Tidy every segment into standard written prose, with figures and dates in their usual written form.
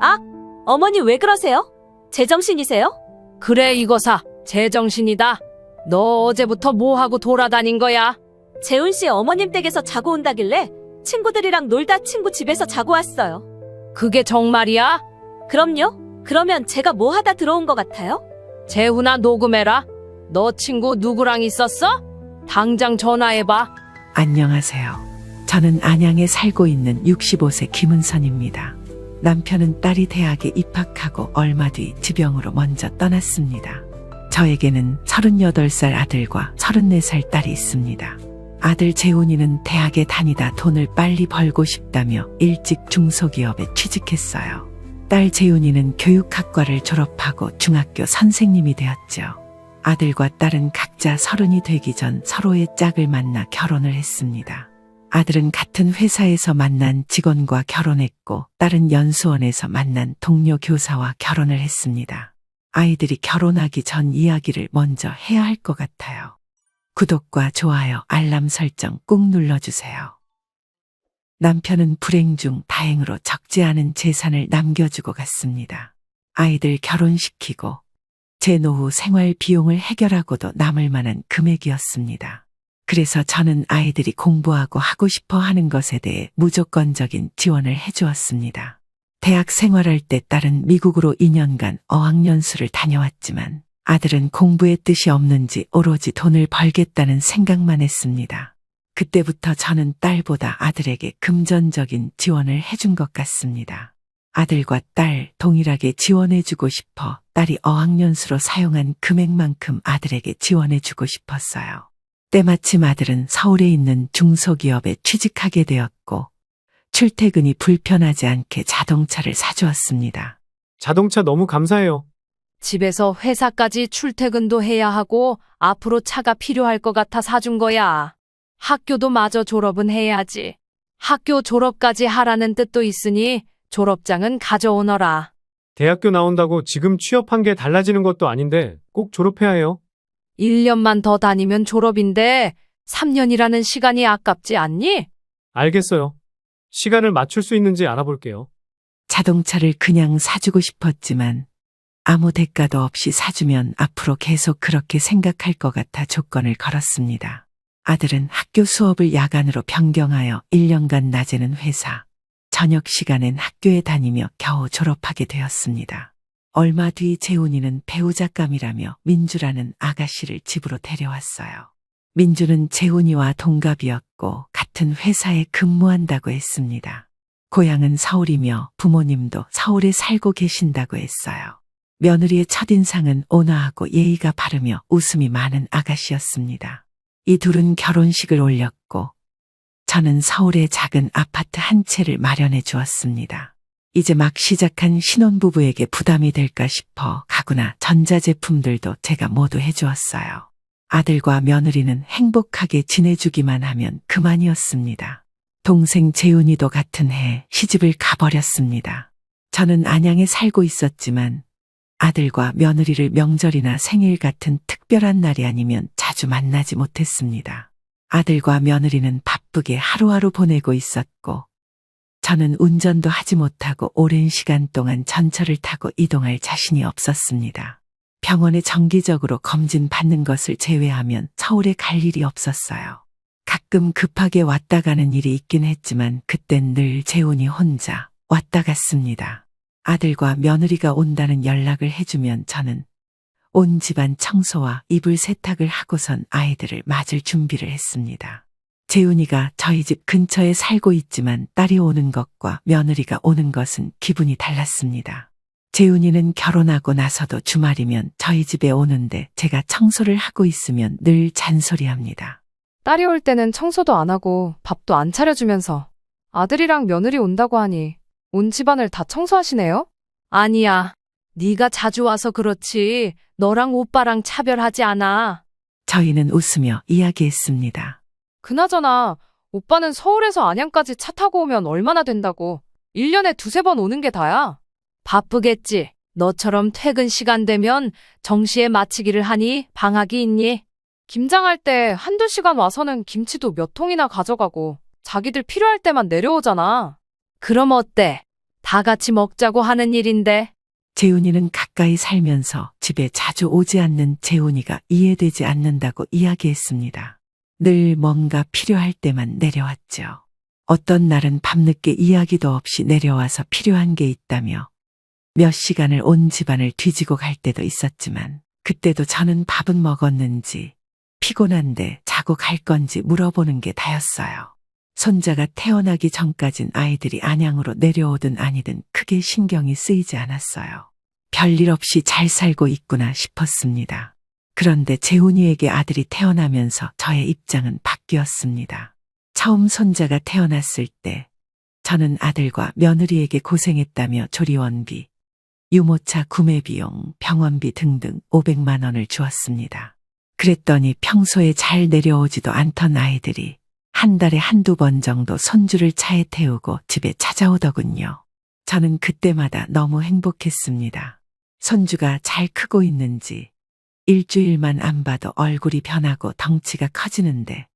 아, 어머니 왜 그러세요? 제정신이세요? 그래 이거사, 제정신이다. 너 어제부터 뭐하고 돌아다닌 거야? 재훈 씨 어머님 댁에서 자고 온다길래 친구들이랑 놀다 친구 집에서 자고 왔어요. 그게 정말이야? 그럼요? 그러면 제가 뭐 하다 들어온 것 같아요? 재훈아, 녹음해라. 너 친구 누구랑 있었어? 당장 전화해봐. 안녕하세요. 저는 안양에 살고 있는 65세 김은선입니다. 남편은 딸이 대학에 입학하고 얼마 뒤 지병으로 먼저 떠났습니다. 저에게는 38살 아들과 34살 딸이 있습니다. 아들 재훈이는 대학에 다니다 돈을 빨리 벌고 싶다며 일찍 중소기업에 취직했어요. 딸 재훈이는 교육학과를 졸업하고 중학교 선생님이 되었죠. 아들과 딸은 각자 30이 되기 전 서로의 짝을 만나 결혼을 했습니다. 아들은 같은 회사에서 만난 직원과 결혼했고, 딸은 연수원에서 만난 동료 교사와 결혼을 했습니다. 아이들이 결혼하기 전 이야기를 먼저 해야 할 것 같아요. 구독과 좋아요, 알람 설정 꾹 눌러주세요. 남편은 불행 중 다행으로 적지 않은 재산을 남겨주고 갔습니다. 아이들 결혼시키고 제 노후 생활 비용을 해결하고도 남을 만한 금액이었습니다. 그래서 저는 아이들이 공부하고 하고 싶어 하는 것에 대해 무조건적인 지원을 해주었습니다. 대학 생활할 때 딸은 미국으로 2년간 어학연수를 다녀왔지만 아들은 공부에 뜻이 없는지 오로지 돈을 벌겠다는 생각만 했습니다. 그때부터 저는 딸보다 아들에게 금전적인 지원을 해준 것 같습니다. 아들과 딸 동일하게 지원해주고 싶어 딸이 어학연수로 사용한 금액만큼 아들에게 지원해주고 싶었어요. 때마침 아들은 서울에 있는 중소기업에 취직하게 되었고 출퇴근이 불편하지 않게 자동차를 사주었습니다. 자동차 너무 감사해요. 집에서 회사까지 출퇴근도 해야 하고 앞으로 차가 필요할 것 같아 사준 거야. 학교도 마저 졸업은 해야지. 학교 졸업까지 하라는 뜻도 있으니 졸업장은 가져오너라. 대학교 나온다고 지금 취업한 게 달라지는 것도 아닌데 꼭 졸업해야 해요. 1년만 더 다니면 졸업인데 3년이라는 시간이 아깝지 않니? 알겠어요. 시간을 맞출 수 있는지 알아볼게요. 자동차를 그냥 사주고 싶었지만 아무 대가도 없이 사주면 앞으로 계속 그렇게 생각할 것 같아 조건을 걸었습니다. 아들은 학교 수업을 야간으로 변경하여 1년간 낮에는 회사, 저녁 시간엔 학교에 다니며 겨우 졸업하게 되었습니다. 얼마 뒤 재훈이는 배우작감이라며 민주라는 아가씨를 집으로 데려왔어요. 민주는 재훈이와 동갑이었고 같은 회사에 근무한다고 했습니다. 고향은 서울이며 부모님도 서울에 살고 계신다고 했어요. 며느리의 첫인상은 온화하고 예의가 바르며 웃음이 많은 아가씨였습니다. 이 둘은 결혼식을 올렸고 저는 서울에 작은 아파트 한 채를 마련해 주었습니다. 이제 막 시작한 신혼부부에게 부담이 될까 싶어 가구나 전자제품들도 제가 모두 해주었어요. 아들과 며느리는 행복하게 지내주기만 하면 그만이었습니다. 동생 재훈이도 같은 해 시집을 가버렸습니다. 저는 안양에 살고 있었지만 아들과 며느리를 명절이나 생일 같은 특별한 날이 아니면 자주 만나지 못했습니다. 아들과 며느리는 바쁘게 하루하루 보내고 있었고 저는 운전도 하지 못하고 오랜 시간 동안 전철을 타고 이동할 자신이 없었습니다. 병원에 정기적으로 검진 받는 것을 제외하면 서울에 갈 일이 없었어요. 가끔 급하게 왔다 가는 일이 있긴 했지만 그땐 늘 재훈이 혼자 왔다 갔습니다. 아들과 며느리가 온다는 연락을 해주면 저는 온 집안 청소와 이불 세탁을 하고선 아이들을 맞을 준비를 했습니다. 재훈이가 저희 집 근처에 살고 있지만 딸이 오는 것과 며느리가 오는 것은 기분이 달랐습니다. 재훈이는 결혼하고 나서도 주말이면 저희 집에 오는데 제가 청소를 하고 있으면 늘 잔소리합니다. 딸이 올 때는 청소도 안 하고 밥도 안 차려주면서 아들이랑 며느리 온다고 하니 온 집안을 다 청소하시네요? 아니야. 네가 자주 와서 그렇지 너랑 오빠랑 차별하지 않아. 저희는 웃으며 이야기했습니다. 그나저나 오빠는 서울에서 안양까지 차 타고 오면 얼마나 된다고. 1년에 두세 번 오는 게 다야. 바쁘겠지. 너처럼 퇴근 시간 되면 정시에 마치기를 하니 방학이 있니? 김장할 때 한두 시간 와서는 김치도 몇 통이나 가져가고 자기들 필요할 때만 내려오잖아. 그럼 어때? 다 같이 먹자고 하는 일인데. 재훈이는 가까이 살면서 집에 자주 오지 않는 재훈이가 이해되지 않는다고 이야기했습니다. 늘 뭔가 필요할 때만 내려왔죠. 어떤 날은 밤늦게 이야기도 없이 내려와서 필요한 게 있다며 몇 시간을 온 집안을 뒤지고 갈 때도 있었지만 그때도 저는 밥은 먹었는지 피곤한데 자고 갈 건지 물어보는 게 다였어요. 손자가 태어나기 전까진 아이들이 안양으로 내려오든 아니든 크게 신경이 쓰이지 않았어요. 별일 없이 잘 살고 있구나 싶었습니다. 그런데 재훈이에게 아들이 태어나면서 저의 입장은 바뀌었습니다. 처음 손자가 태어났을 때 저는 아들과 며느리에게 고생했다며 조리원비, 유모차 구매비용, 병원비 등등 500만 원을 주었습니다. 그랬더니 평소에 잘 내려오지도 않던 아이들이 한 달에 한두 번 정도 손주를 차에 태우고 집에 찾아오더군요. 저는 그때마다 너무 행복했습니다. 손주가 잘 크고 있는지 일주일만 안 봐도 얼굴이 변하고 덩치가 커지는데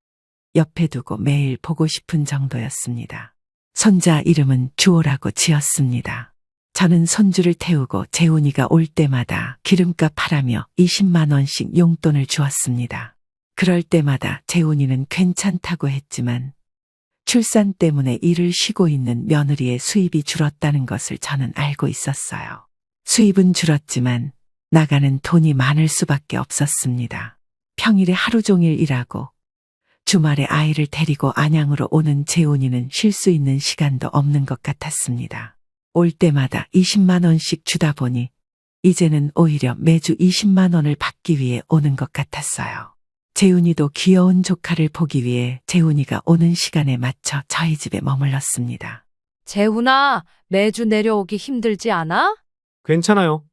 옆에 두고 매일 보고 싶은 정도였습니다. 손자 이름은 주호라고 지었습니다. 저는 손주를 태우고 재훈이가 올 때마다 기름값 하라며 20만 원씩 용돈을 주었습니다. 그럴 때마다 재훈이는 괜찮다고 했지만 출산 때문에 일을 쉬고 있는 며느리의 수입이 줄었다는 것을 저는 알고 있었어요. 수입은 줄었지만 나가는 돈이 많을 수밖에 없었습니다. 평일에 하루 종일 일하고 주말에 아이를 데리고 안양으로 오는 재훈이는 쉴 수 있는 시간도 없는 것 같았습니다. 올 때마다 20만 원씩 주다 보니 이제는 오히려 매주 20만 원을 받기 위해 오는 것 같았어요. 재훈이도 귀여운 조카를 보기 위해 재훈이가 오는 시간에 맞춰 저희 집에 머물렀습니다. 재훈아, 매주 내려오기 힘들지 않아? 괜찮아요.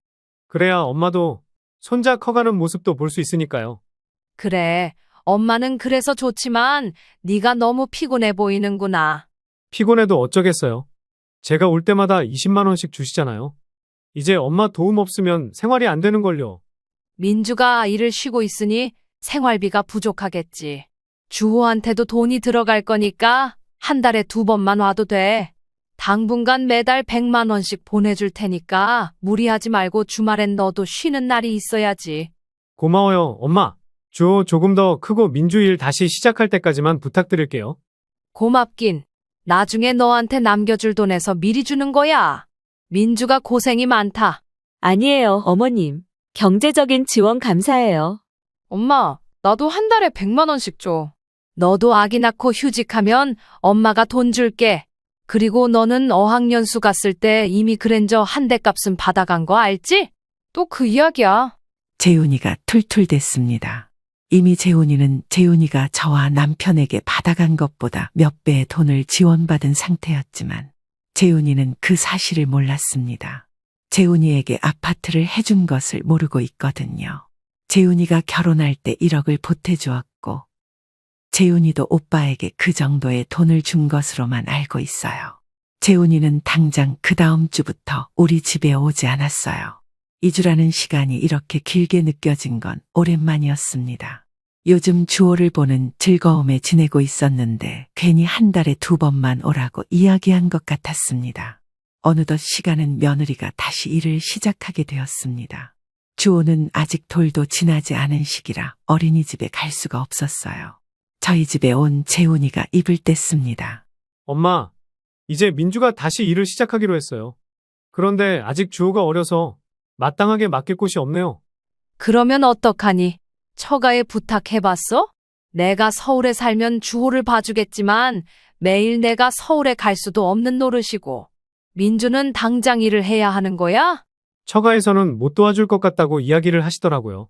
그래야 엄마도 손자 커가는 모습도 볼 수 있으니까요. 그래, 엄마는 그래서 좋지만 네가 너무 피곤해 보이는구나. 피곤해도 어쩌겠어요. 제가 올 때마다 20만 원씩 주시잖아요. 이제 엄마 도움 없으면 생활이 안 되는걸요. 민주가 일을 쉬고 있으니 생활비가 부족하겠지. 주호한테도 돈이 들어갈 거니까 한 달에 2번만 와도 돼. 당분간 매달 100만 원씩 보내줄 테니까 무리하지 말고 주말엔 너도 쉬는 날이 있어야지. 고마워요, 엄마. 주호 조금 더 크고 민주 일 다시 시작할 때까지만 부탁드릴게요. 고맙긴. 나중에 너한테 남겨줄 돈에서 미리 주는 거야. 민주가 고생이 많다. 아니에요, 어머님. 경제적인 지원 감사해요. 엄마, 나도 한 달에 100만 원씩 줘. 너도 아기 낳고 휴직하면 엄마가 돈 줄게. 그리고 너는 어학연수 갔을 때 이미 그랜저 한 대 값은 받아간 거 알지? 또 그 이야기야. 재훈이가 툴툴댔습니다. 이미 재훈이는 재훈이가 저와 남편에게 받아간 것보다 몇 배의 돈을 지원받은 상태였지만 재훈이는 그 사실을 몰랐습니다. 재훈이에게 아파트를 해준 것을 모르고 있거든요. 재훈이가 결혼할 때 1억을 보태주었고 재훈이도 오빠에게 그 정도의 돈을 준 것으로만 알고 있어요. 재훈이는 당장 그 다음 주부터 우리 집에 오지 않았어요. 2주라는 시간이 이렇게 길게 느껴진 건 오랜만이었습니다. 요즘 주호를 보는 즐거움에 지내고 있었는데 괜히 한 달에 2번만 오라고 이야기한 것 같았습니다. 어느덧 시간은 며느리가 다시 일을 시작하게 되었습니다. 주호는 아직 돌도 지나지 않은 시기라 어린이집에 갈 수가 없었어요. 저희 집에 온 재훈이가 입을 뗐습니다. 엄마, 이제 민주가 다시 일을 시작하기로 했어요. 그런데 아직 주호가 어려서 마땅하게 맡길 곳이 없네요. 그러면 어떡하니? 처가에 부탁해봤어? 내가 서울에 살면 주호를 봐주겠지만 매일 내가 서울에 갈 수도 없는 노릇이고 민주는 당장 일을 해야 하는 거야? 처가에서는 못 도와줄 것 같다고 이야기를 하시더라고요.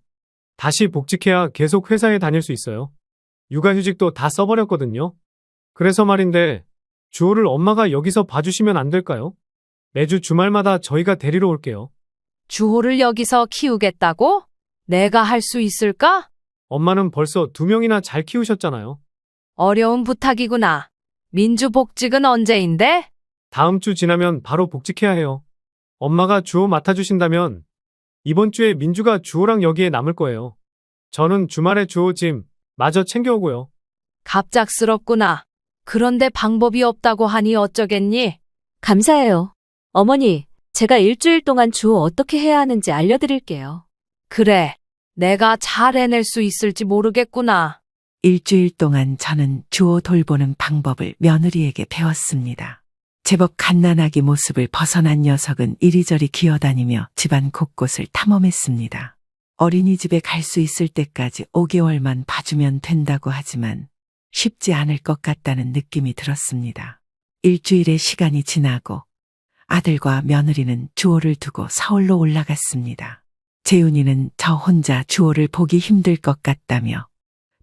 다시 복직해야 계속 회사에 다닐 수 있어요. 육아휴직도 다 써버렸거든요. 그래서 말인데 주호를 엄마가 여기서 봐주시면 안 될까요? 매주 주말마다 저희가 데리러 올게요. 주호를 여기서 키우겠다고? 내가 할 수 있을까? 엄마는 벌써 2명이나 잘 키우셨잖아요. 어려운 부탁이구나. 민주 복직은 언제인데? 다음 주 지나면 바로 복직해야 해요. 엄마가 주호 맡아주신다면 이번 주에 민주가 주호랑 여기에 남을 거예요. 저는 주말에 주호 짐 마저 챙겨오고요. 갑작스럽구나. 그런데 방법이 없다고 하니 어쩌겠니? 감사해요. 어머니, 제가 일주일 동안 주호 어떻게 해야 하는지 알려드릴게요. 그래, 내가 잘 해낼 수 있을지 모르겠구나. 일주일 동안 저는 주호 돌보는 방법을 며느리에게 배웠습니다. 제법 갓난아기 모습을 벗어난 녀석은 이리저리 기어다니며 집안 곳곳을 탐험했습니다. 어린이집에 갈 수 있을 때까지 5개월만 봐주면 된다고 하지만 쉽지 않을 것 같다는 느낌이 들었습니다. 일주일의 시간이 지나고 아들과 며느리는 주호를 두고 서울로 올라갔습니다. 재훈이는 저 혼자 주호를 보기 힘들 것 같다며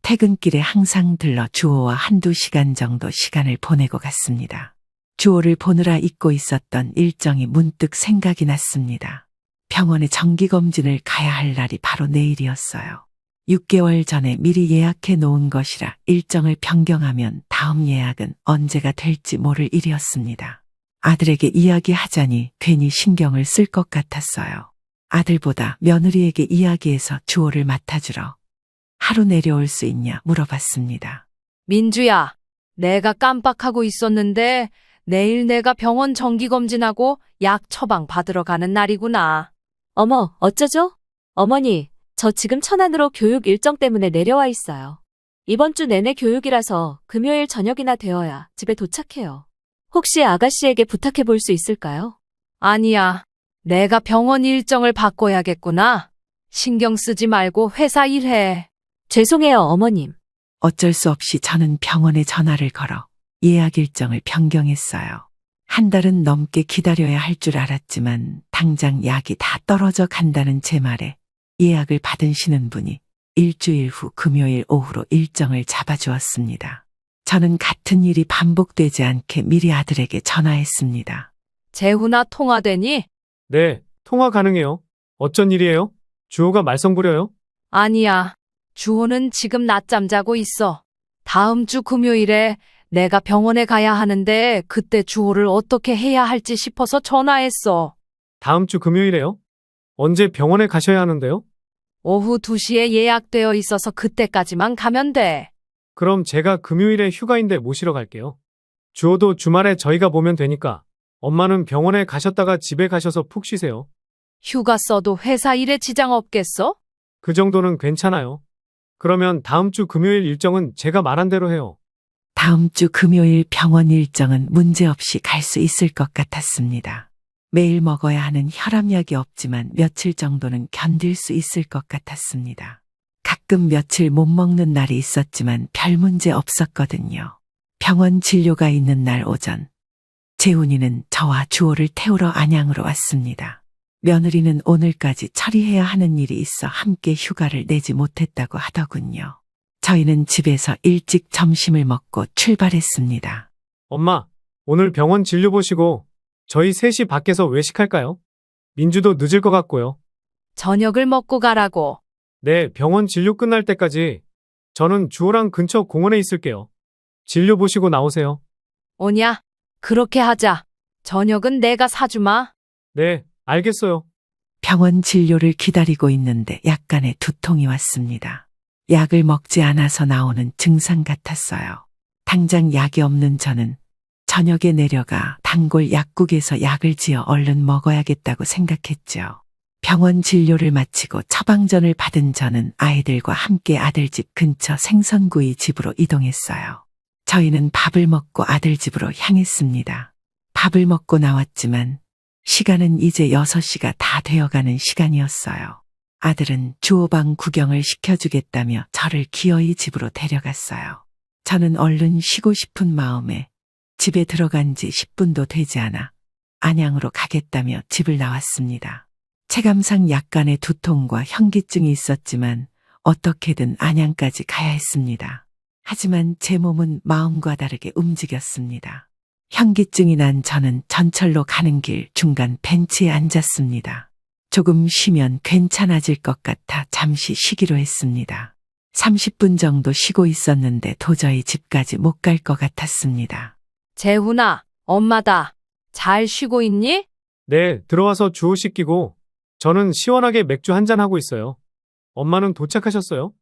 퇴근길에 항상 들러 주호와 한두 시간 정도 시간을 보내고 갔습니다. 주호를 보느라 잊고 있었던 일정이 문득 생각이 났습니다. 병원에 정기검진을 가야 할 날이 바로 내일이었어요. 6개월 전에 미리 예약해 놓은 것이라 일정을 변경하면 다음 예약은 언제가 될지 모를 일이었습니다. 아들에게 이야기하자니 괜히 신경을 쓸 것 같았어요. 아들보다 며느리에게 이야기해서 주호를 맡아주러 하루 내려올 수 있냐 물어봤습니다. 민주야, 내가 깜빡하고 있었는데 내일 내가 병원 정기검진하고 약 처방 받으러 가는 날이구나. 어머, 어쩌죠? 어머니, 저 지금 천안으로 교육 일정 때문에 내려와 있어요. 이번 주 내내 교육이라서 금요일 저녁이나 되어야 집에 도착해요. 혹시 아가씨에게 부탁해 볼 수 있을까요? 아니야, 내가 병원 일정을 바꿔야겠구나. 신경 쓰지 말고 회사 일해. 죄송해요, 어머님. 어쩔 수 없이 저는 병원에 전화를 걸어 예약 일정을 변경했어요. 한 달은 넘게 기다려야 할 줄 알았지만 당장 약이 다 떨어져 간다는 제 말에 예약을 받은 신은분이 일주일 후 금요일 오후로 일정을 잡아주었습니다. 저는 같은 일이 반복되지 않게 미리 아들에게 전화했습니다. 재훈아, 통화되니? 네, 통화 가능해요. 어쩐 일이에요? 주호가 말썽 부려요? 아니야. 주호는 지금 낮잠 자고 있어. 다음 주 금요일에 내가 병원에 가야 하는데 그때 주호를 어떻게 해야 할지 싶어서 전화했어. 다음 주 금요일에요? 언제 병원에 가셔야 하는데요? 오후 2시에 예약되어 있어서 그때까지만 가면 돼. 그럼 제가 금요일에 휴가인데 모시러 갈게요. 주호도 주말에 저희가 보면 되니까 엄마는 병원에 가셨다가 집에 가셔서 푹 쉬세요. 휴가 써도 회사 일에 지장 없겠어? 그 정도는 괜찮아요. 그러면 다음 주 금요일 일정은 제가 말한 대로 해요. 다음 주 금요일 병원 일정은 문제없이 갈 수 있을 것 같았습니다. 매일 먹어야 하는 혈압약이 없지만 며칠 정도는 견딜 수 있을 것 같았습니다. 가끔 며칠 못 먹는 날이 있었지만 별 문제 없었거든요. 병원 진료가 있는 날 오전, 재훈이는 저와 주호를 태우러 안양으로 왔습니다. 며느리는 오늘까지 처리해야 하는 일이 있어 함께 휴가를 내지 못했다고 하더군요. 저희는 집에서 일찍 점심을 먹고 출발했습니다. 엄마, 오늘 병원 진료 보시고 저희 셋이 밖에서 외식할까요? 민주도 늦을 것 같고요. 저녁을 먹고 가라고. 네, 병원 진료 끝날 때까지 저는 주호랑 근처 공원에 있을게요. 진료 보시고 나오세요. 오냐? 그렇게 하자. 저녁은 내가 사주마. 네, 알겠어요. 병원 진료를 기다리고 있는데 약간의 두통이 왔습니다. 약을 먹지 않아서 나오는 증상 같았어요. 당장 약이 없는 저는 저녁에 내려가 단골 약국에서 약을 지어 얼른 먹어야겠다고 생각했죠. 병원 진료를 마치고 처방전을 받은 저는 아이들과 함께 아들 집 근처 생선구이 집으로 이동했어요. 저희는 밥을 먹고 아들 집으로 향했습니다. 밥을 먹고 나왔지만 시간은 이제 6시가 다 되어가는 시간이었어요. 아들은 주호방 구경을 시켜주겠다며 저를 기어이 집으로 데려갔어요. 저는 얼른 쉬고 싶은 마음에 집에 들어간 지 10분도 되지 않아 안양으로 가겠다며 집을 나왔습니다. 체감상 약간의 두통과 현기증이 있었지만 어떻게든 안양까지 가야 했습니다. 하지만 제 몸은 마음과 다르게 움직였습니다. 현기증이 난 저는 전철로 가는 길 중간 벤치에 앉았습니다. 조금 쉬면 괜찮아질 것 같아 잠시 쉬기로 했습니다. 30분 정도 쉬고 있었는데 도저히 집까지 못 갈 것 같았습니다. 재훈아, 엄마다. 잘 쉬고 있니? 네, 들어와서 주호 씻기고 저는 시원하게 맥주 한잔 하고 있어요. 엄마는 도착하셨어요?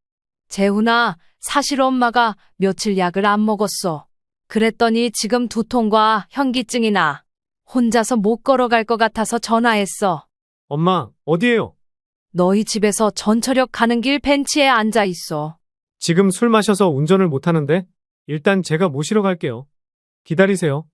재훈아, 사실 엄마가 며칠 약을 안 먹었어. 그랬더니 지금 두통과 현기증이 나. 혼자서 못 걸어갈 것 같아서 전화했어. 엄마, 어디에요? 너희 집에서 전철역 가는 길 벤치에 앉아 있어. 지금 술 마셔서 운전을 못하는데? 일단 제가 모시러 갈게요. 기다리세요.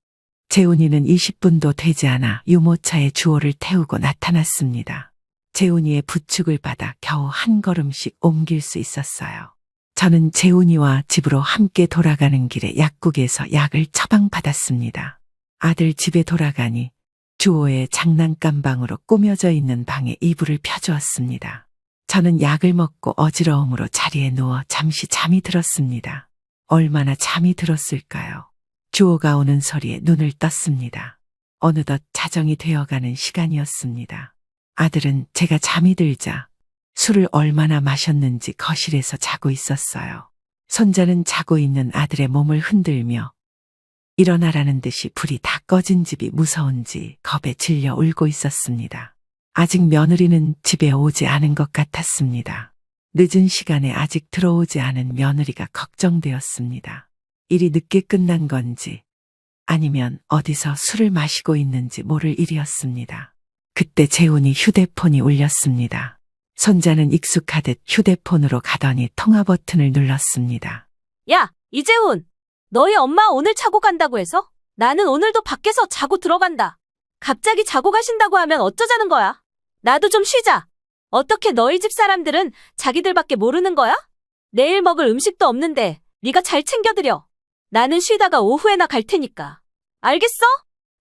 재훈이는 20분도 되지 않아 유모차에 주호를 태우고 나타났습니다. 재훈이의 부축을 받아 겨우 한 걸음씩 옮길 수 있었어요. 저는 재훈이와 집으로 함께 돌아가는 길에 약국에서 약을 처방받았습니다. 아들 집에 돌아가니 주호의 장난감방으로 꾸며져 있는 방에 이불을 펴주었습니다. 저는 약을 먹고 어지러움으로 자리에 누워 잠시 잠이 들었습니다. 얼마나 잠이 들었을까요? 주호가 오는 소리에 눈을 떴습니다. 어느덧 자정이 되어가는 시간이었습니다. 아들은 제가 잠이 들자 술을 얼마나 마셨는지 거실에서 자고 있었어요. 손자는 자고 있는 아들의 몸을 흔들며 일어나라는 듯이 불이 다 꺼진 집이 무서운지 겁에 질려 울고 있었습니다. 아직 며느리는 집에 오지 않은 것 같았습니다. 늦은 시간에 아직 들어오지 않은 며느리가 걱정되었습니다. 일이 늦게 끝난 건지 아니면 어디서 술을 마시고 있는지 모를 일이었습니다. 그때 재훈이 휴대폰이 울렸습니다. 손자는 익숙하듯 휴대폰으로 가더니 통화 버튼을 눌렀습니다. 야, 이재훈! 너희 엄마 오늘 자고 간다고 해서? 나는 오늘도 밖에서 자고 들어간다. 갑자기 자고 가신다고 하면 어쩌자는 거야? 나도 좀 쉬자. 어떻게 너희 집 사람들은 자기들밖에 모르는 거야? 내일 먹을 음식도 없는데 네가 잘 챙겨드려. 나는 쉬다가 오후에나 갈 테니까. 알겠어?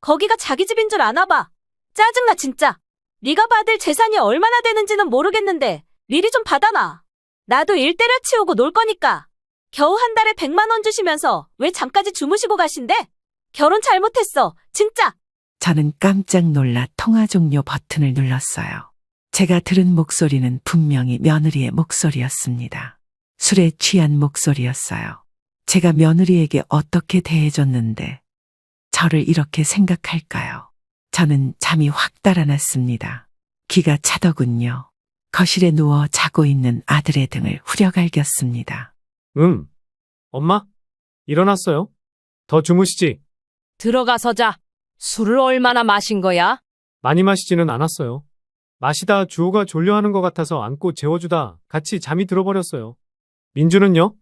거기가 자기 집인 줄 아나 봐. 짜증나 진짜. 네가 받을 재산이 얼마나 되는지는 모르겠는데 미리 좀 받아놔. 나도 일 때려치우고 놀 거니까. 겨우 한 달에 100만 원 주시면서 왜 잠까지 주무시고 가신대? 결혼 잘못했어. 진짜. 저는 깜짝 놀라 통화 종료 버튼을 눌렀어요. 제가 들은 목소리는 분명히 며느리의 목소리였습니다. 술에 취한 목소리였어요. 제가 며느리에게 어떻게 대해줬는데 저를 이렇게 생각할까요? 저는 잠이 확 달아났습니다. 기가 차더군요. 거실에 누워 자고 있는 아들의 등을 후려갈겼습니다. 엄마? 일어났어요? 더 주무시지? 들어가서 자. 술을 얼마나 마신 거야? 많이 마시지는 않았어요. 마시다 주호가 졸려하는 것 같아서 안고 재워주다 같이 잠이 들어버렸어요. 민주는요?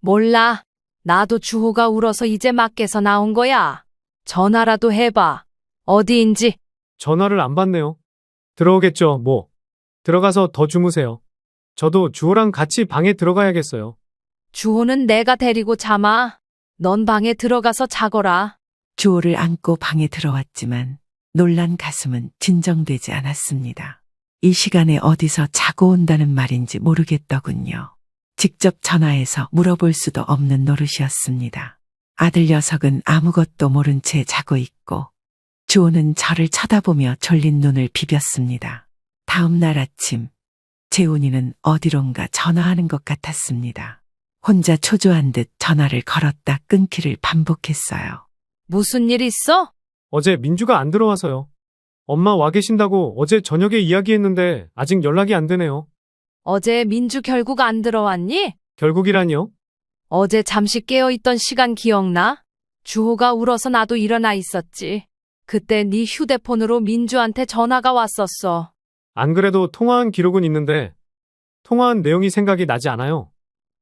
몰라. 나도 주호가 울어서 이제 밖에서 나온 거야. 전화라도 해봐. 어디인지. 전화를 안 받네요. 들어오겠죠, 뭐. 들어가서 더 주무세요. 저도 주호랑 같이 방에 들어가야겠어요. 주호는 내가 데리고 자마. 넌 방에 들어가서 자거라. 주호를 안고 방에 들어왔지만 놀란 가슴은 진정되지 않았습니다. 이 시간에 어디서 자고 온다는 말인지 모르겠더군요. 직접 전화해서 물어볼 수도 없는 노릇이었습니다. 아들 녀석은 아무것도 모른 채 자고 있고 주호는 저를 쳐다보며 졸린 눈을 비볐습니다. 다음 날 아침 재훈이는 어디론가 전화하는 것 같았습니다. 혼자 초조한 듯 전화를 걸었다 끊기를 반복했어요. 무슨 일 있어? 어제 민주가 안 들어와서요. 엄마 와 계신다고 어제 저녁에 이야기했는데 아직 연락이 안 되네요. 어제 민주 결국 안 들어왔니? 결국이라니요? 어제 잠시 깨어있던 시간 기억나? 주호가 울어서 나도 일어나 있었지. 그때 네 휴대폰으로 민주한테 전화가 왔었어. 안 그래도 통화한 기록은 있는데 통화한 내용이 생각이 나지 않아요.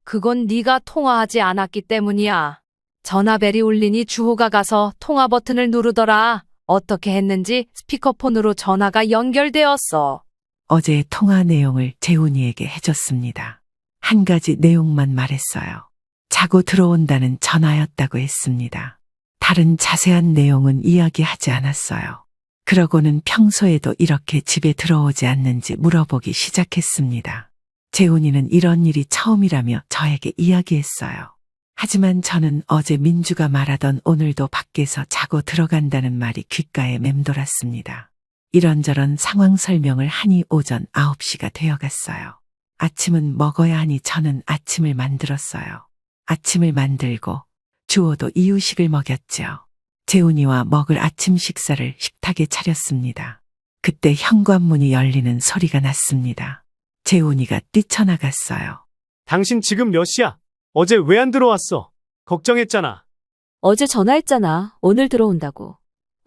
그건 네가 통화하지 않았기 때문이야. 전화벨이 울리니 주호가 가서 통화 버튼을 누르더라. 어떻게 했는지 스피커폰으로 전화가 연결되었어. 어제의 통화 내용을 재훈이에게 해줬습니다. 한 가지 내용만 말했어요. 자고 들어온다는 전화였다고 했습니다. 다른 자세한 내용은 이야기하지 않았어요. 그러고는 평소에도 이렇게 집에 들어오지 않는지 물어보기 시작했습니다. 재훈이는 이런 일이 처음이라며 저에게 이야기했어요. 하지만 저는 어제 민주가 말하던 오늘도 밖에서 자고 들어간다는 말이 귓가에 맴돌았습니다. 이런저런 상황 설명을 하니 오전 9시가 되어갔어요. 아침은 먹어야 하니 저는 아침을 만들었어요. 아침을 만들고 주호도 이유식을 먹였죠. 재훈이와 먹을 아침 식사를 식탁에 차렸습니다. 그때 현관문이 열리는 소리가 났습니다. 재훈이가 뛰쳐나갔어요. 당신 지금 몇 시야? 어제 왜 안 들어왔어? 걱정했잖아. 어제 전화했잖아. 오늘 들어온다고.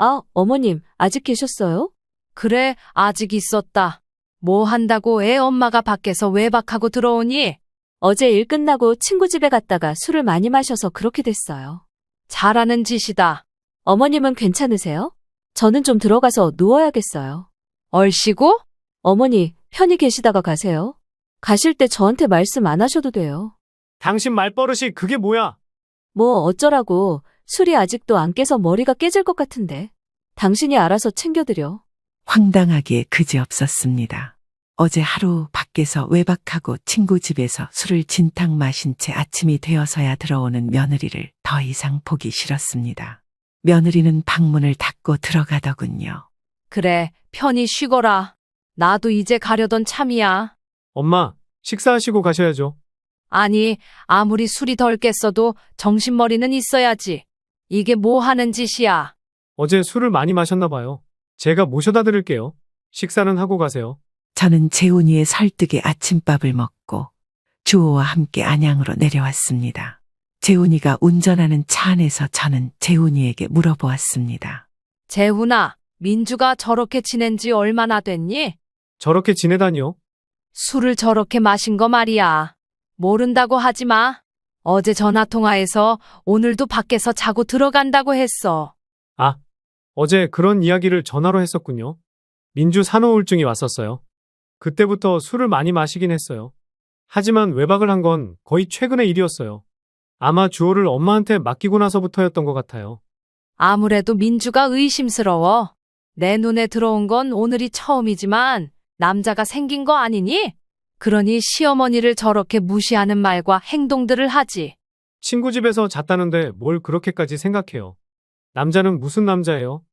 아, 어머님, 아직 계셨어요? 그래, 아직 있었다. 뭐 한다고 애 엄마가 밖에서 외박하고 들어오니? 어제 일 끝나고 친구 집에 갔다가 술을 많이 마셔서 그렇게 됐어요. 잘하는 짓이다. 어머님은 괜찮으세요? 저는 좀 들어가서 누워야겠어요. 얼씨구? 어머니, 편히 계시다가 가세요. 가실 때 저한테 말씀 안 하셔도 돼요. 당신 말버릇이 그게 뭐야? 뭐 어쩌라고, 술이 아직도 안 깨서 머리가 깨질 것 같은데. 당신이 알아서 챙겨드려. 황당하기에 그지없었습니다. 어제 하루 밖에서 외박하고 친구 집에서 술을 진탕 마신 채 아침이 되어서야 들어오는 며느리를 더 이상 보기 싫었습니다. 며느리는 방문을 닫고 들어가더군요. 그래, 편히 쉬거라. 나도 이제 가려던 참이야. 엄마, 식사하시고 가셔야죠. 아니, 아무리 술이 덜 깼어도 정신머리는 있어야지. 이게 뭐 하는 짓이야? 어제 술을 많이 마셨나 봐요. 제가 모셔다 드릴게요. 식사는 하고 가세요. 저는 재훈이의 설득에 아침밥을 먹고 주호와 함께 안양으로 내려왔습니다. 재훈이가 운전하는 차 안에서 저는 재훈이에게 물어보았습니다. 재훈아, 민주가 저렇게 지낸 지 얼마나 됐니? 저렇게 지내다니요? 술을 저렇게 마신 거 말이야. 모른다고 하지 마. 어제 전화통화해서 오늘도 밖에서 자고 들어간다고 했어. 아, 어제 그런 이야기를 전화로 했었군요. 민주 산후우울증이 왔었어요. 그때부터 술을 많이 마시긴 했어요. 하지만 외박을 한 건 거의 최근의 일이었어요. 아마 주호를 엄마한테 맡기고 나서부터였던 것 같아요. 아무래도 민주가 의심스러워. 내 눈에 들어온 건 오늘이 처음이지만 남자가 생긴 거 아니니? 그러니 시어머니를 저렇게 무시하는 말과 행동들을 하지. 친구 집에서 잤다는데 뭘 그렇게까지 생각해요. 남자는 무슨 남자예요?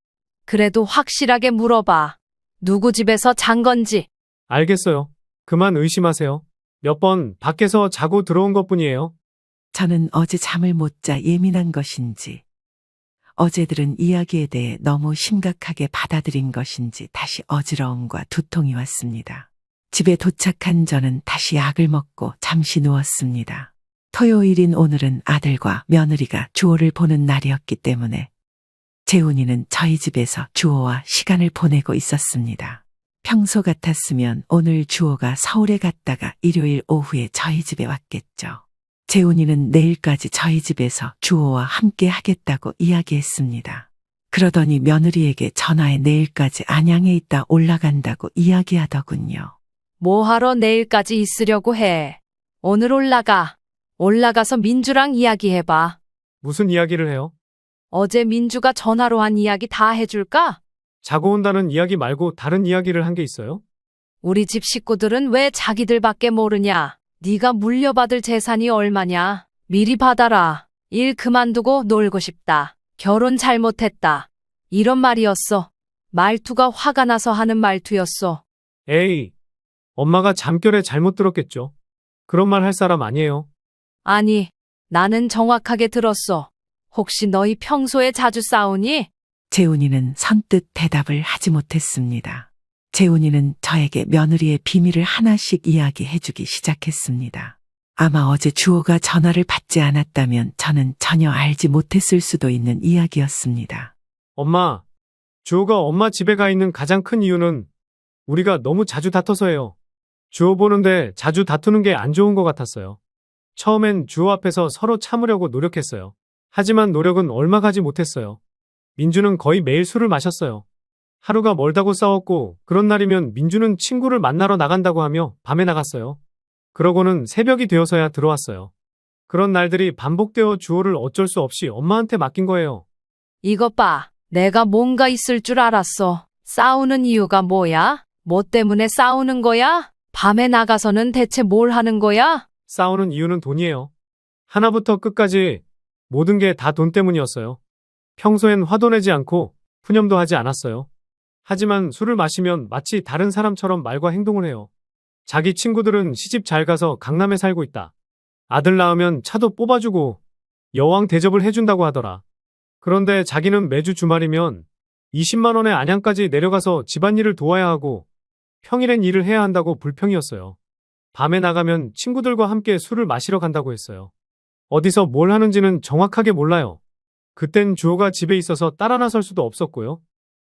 그래도 확실하게 물어봐. 누구 집에서 잔 건지. 알겠어요. 그만 의심하세요. 몇 번 밖에서 자고 들어온 것뿐이에요. 저는 어제 잠을 못 자 예민한 것인지, 어제 들은 이야기에 대해 너무 심각하게 받아들인 것인지 다시 어지러움과 두통이 왔습니다. 집에 도착한 저는 다시 약을 먹고 잠시 누웠습니다. 토요일인 오늘은 아들과 며느리가 주호를 보는 날이었기 때문에 재훈이는 저희 집에서 주호와 시간을 보내고 있었습니다. 평소 같았으면 오늘 주호가 서울에 갔다가 일요일 오후에 저희 집에 왔겠죠. 재훈이는 내일까지 저희 집에서 주호와 함께 하겠다고 이야기했습니다. 그러더니 며느리에게 전화해 내일까지 안양에 있다 올라간다고 이야기하더군요. 뭐하러 내일까지 있으려고 해. 오늘 올라가. 올라가서 민주랑 이야기해봐. 무슨 이야기를 해요? 어제 민주가 전화로 한 이야기 다 해줄까? 자고 온다는 이야기 말고 다른 이야기를 한 게 있어요? 우리 집 식구들은 왜 자기들밖에 모르냐? 네가 물려받을 재산이 얼마냐? 미리 받아라. 일 그만두고 놀고 싶다. 결혼 잘못했다. 이런 말이었어. 말투가 화가 나서 하는 말투였어. 에이, 엄마가 잠결에 잘못 들었겠죠. 그런 말 할 사람 아니에요. 아니, 나는 정확하게 들었어. 혹시 너희 평소에 자주 싸우니? 재훈이는 선뜻 대답을 하지 못했습니다. 재훈이는 저에게 며느리의 비밀을 하나씩 이야기해주기 시작했습니다. 아마 어제 주호가 전화를 받지 않았다면 저는 전혀 알지 못했을 수도 있는 이야기였습니다. 엄마, 주호가 엄마 집에 가 있는 가장 큰 이유는 우리가 너무 자주 다퉈서예요. 주호 보는데 자주 다투는 게 안 좋은 것 같았어요. 처음엔 주호 앞에서 서로 참으려고 노력했어요. 하지만 노력은 얼마 가지 못했어요. 민주는 거의 매일 술을 마셨어요. 하루가 멀다고 싸웠고 그런 날이면 민주는 친구를 만나러 나간다고 하며 밤에 나갔어요. 그러고는 새벽이 되어서야 들어왔어요. 그런 날들이 반복되어 주호를 어쩔 수 없이 엄마한테 맡긴 거예요. 이것 봐. 내가 뭔가 있을 줄 알았어. 싸우는 이유가 뭐야? 뭐 때문에 싸우는 거야? 밤에 나가서는 대체 뭘 하는 거야? 싸우는 이유는 돈이에요. 하나부터 끝까지 모든 게 다 돈 때문이었어요. 평소엔 화도 내지 않고 푸념도 하지 않았어요. 하지만 술을 마시면 마치 다른 사람처럼 말과 행동을 해요. 자기 친구들은 시집 잘 가서 강남에 살고 있다. 아들 낳으면 차도 뽑아주고 여왕 대접을 해준다고 하더라. 그런데 자기는 매주 주말이면 20만 원의 안양까지 내려가서 집안일을 도와야 하고 평일엔 일을 해야 한다고 불평이었어요. 밤에 나가면 친구들과 함께 술을 마시러 간다고 했어요. 어디서 뭘 하는지는 정확하게 몰라요. 그땐 주호가 집에 있어서 따라 나설 수도 없었고요.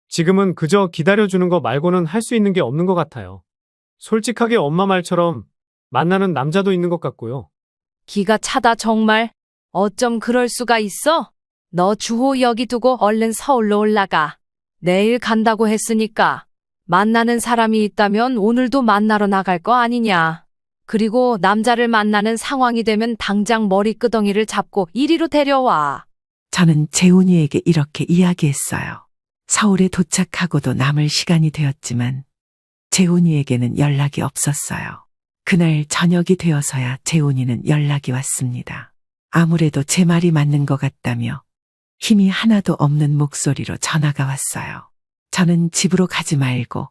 지금은 그저 기다려주는 거 말고는 할 수 있는 게 없는 것 같아요. 솔직하게 엄마 말처럼 만나는 남자도 있는 것 같고요. 기가 차다 정말. 어쩜 그럴 수가 있어? 너 주호 여기 두고 얼른 서울로 올라가. 내일 간다고 했으니까 만나는 사람이 있다면 오늘도 만나러 나갈 거 아니냐. 그리고 남자를 만나는 상황이 되면 당장 머리끄덩이를 잡고 이리로 데려와. 저는 재훈이에게 이렇게 이야기했어요. 서울에 도착하고도 남을 시간이 되었지만 재훈이에게는 연락이 없었어요. 그날 저녁이 되어서야 재훈이는 연락이 왔습니다. 아무래도 제 말이 맞는 것 같다며 힘이 하나도 없는 목소리로 전화가 왔어요. 저는 집으로 가지 말고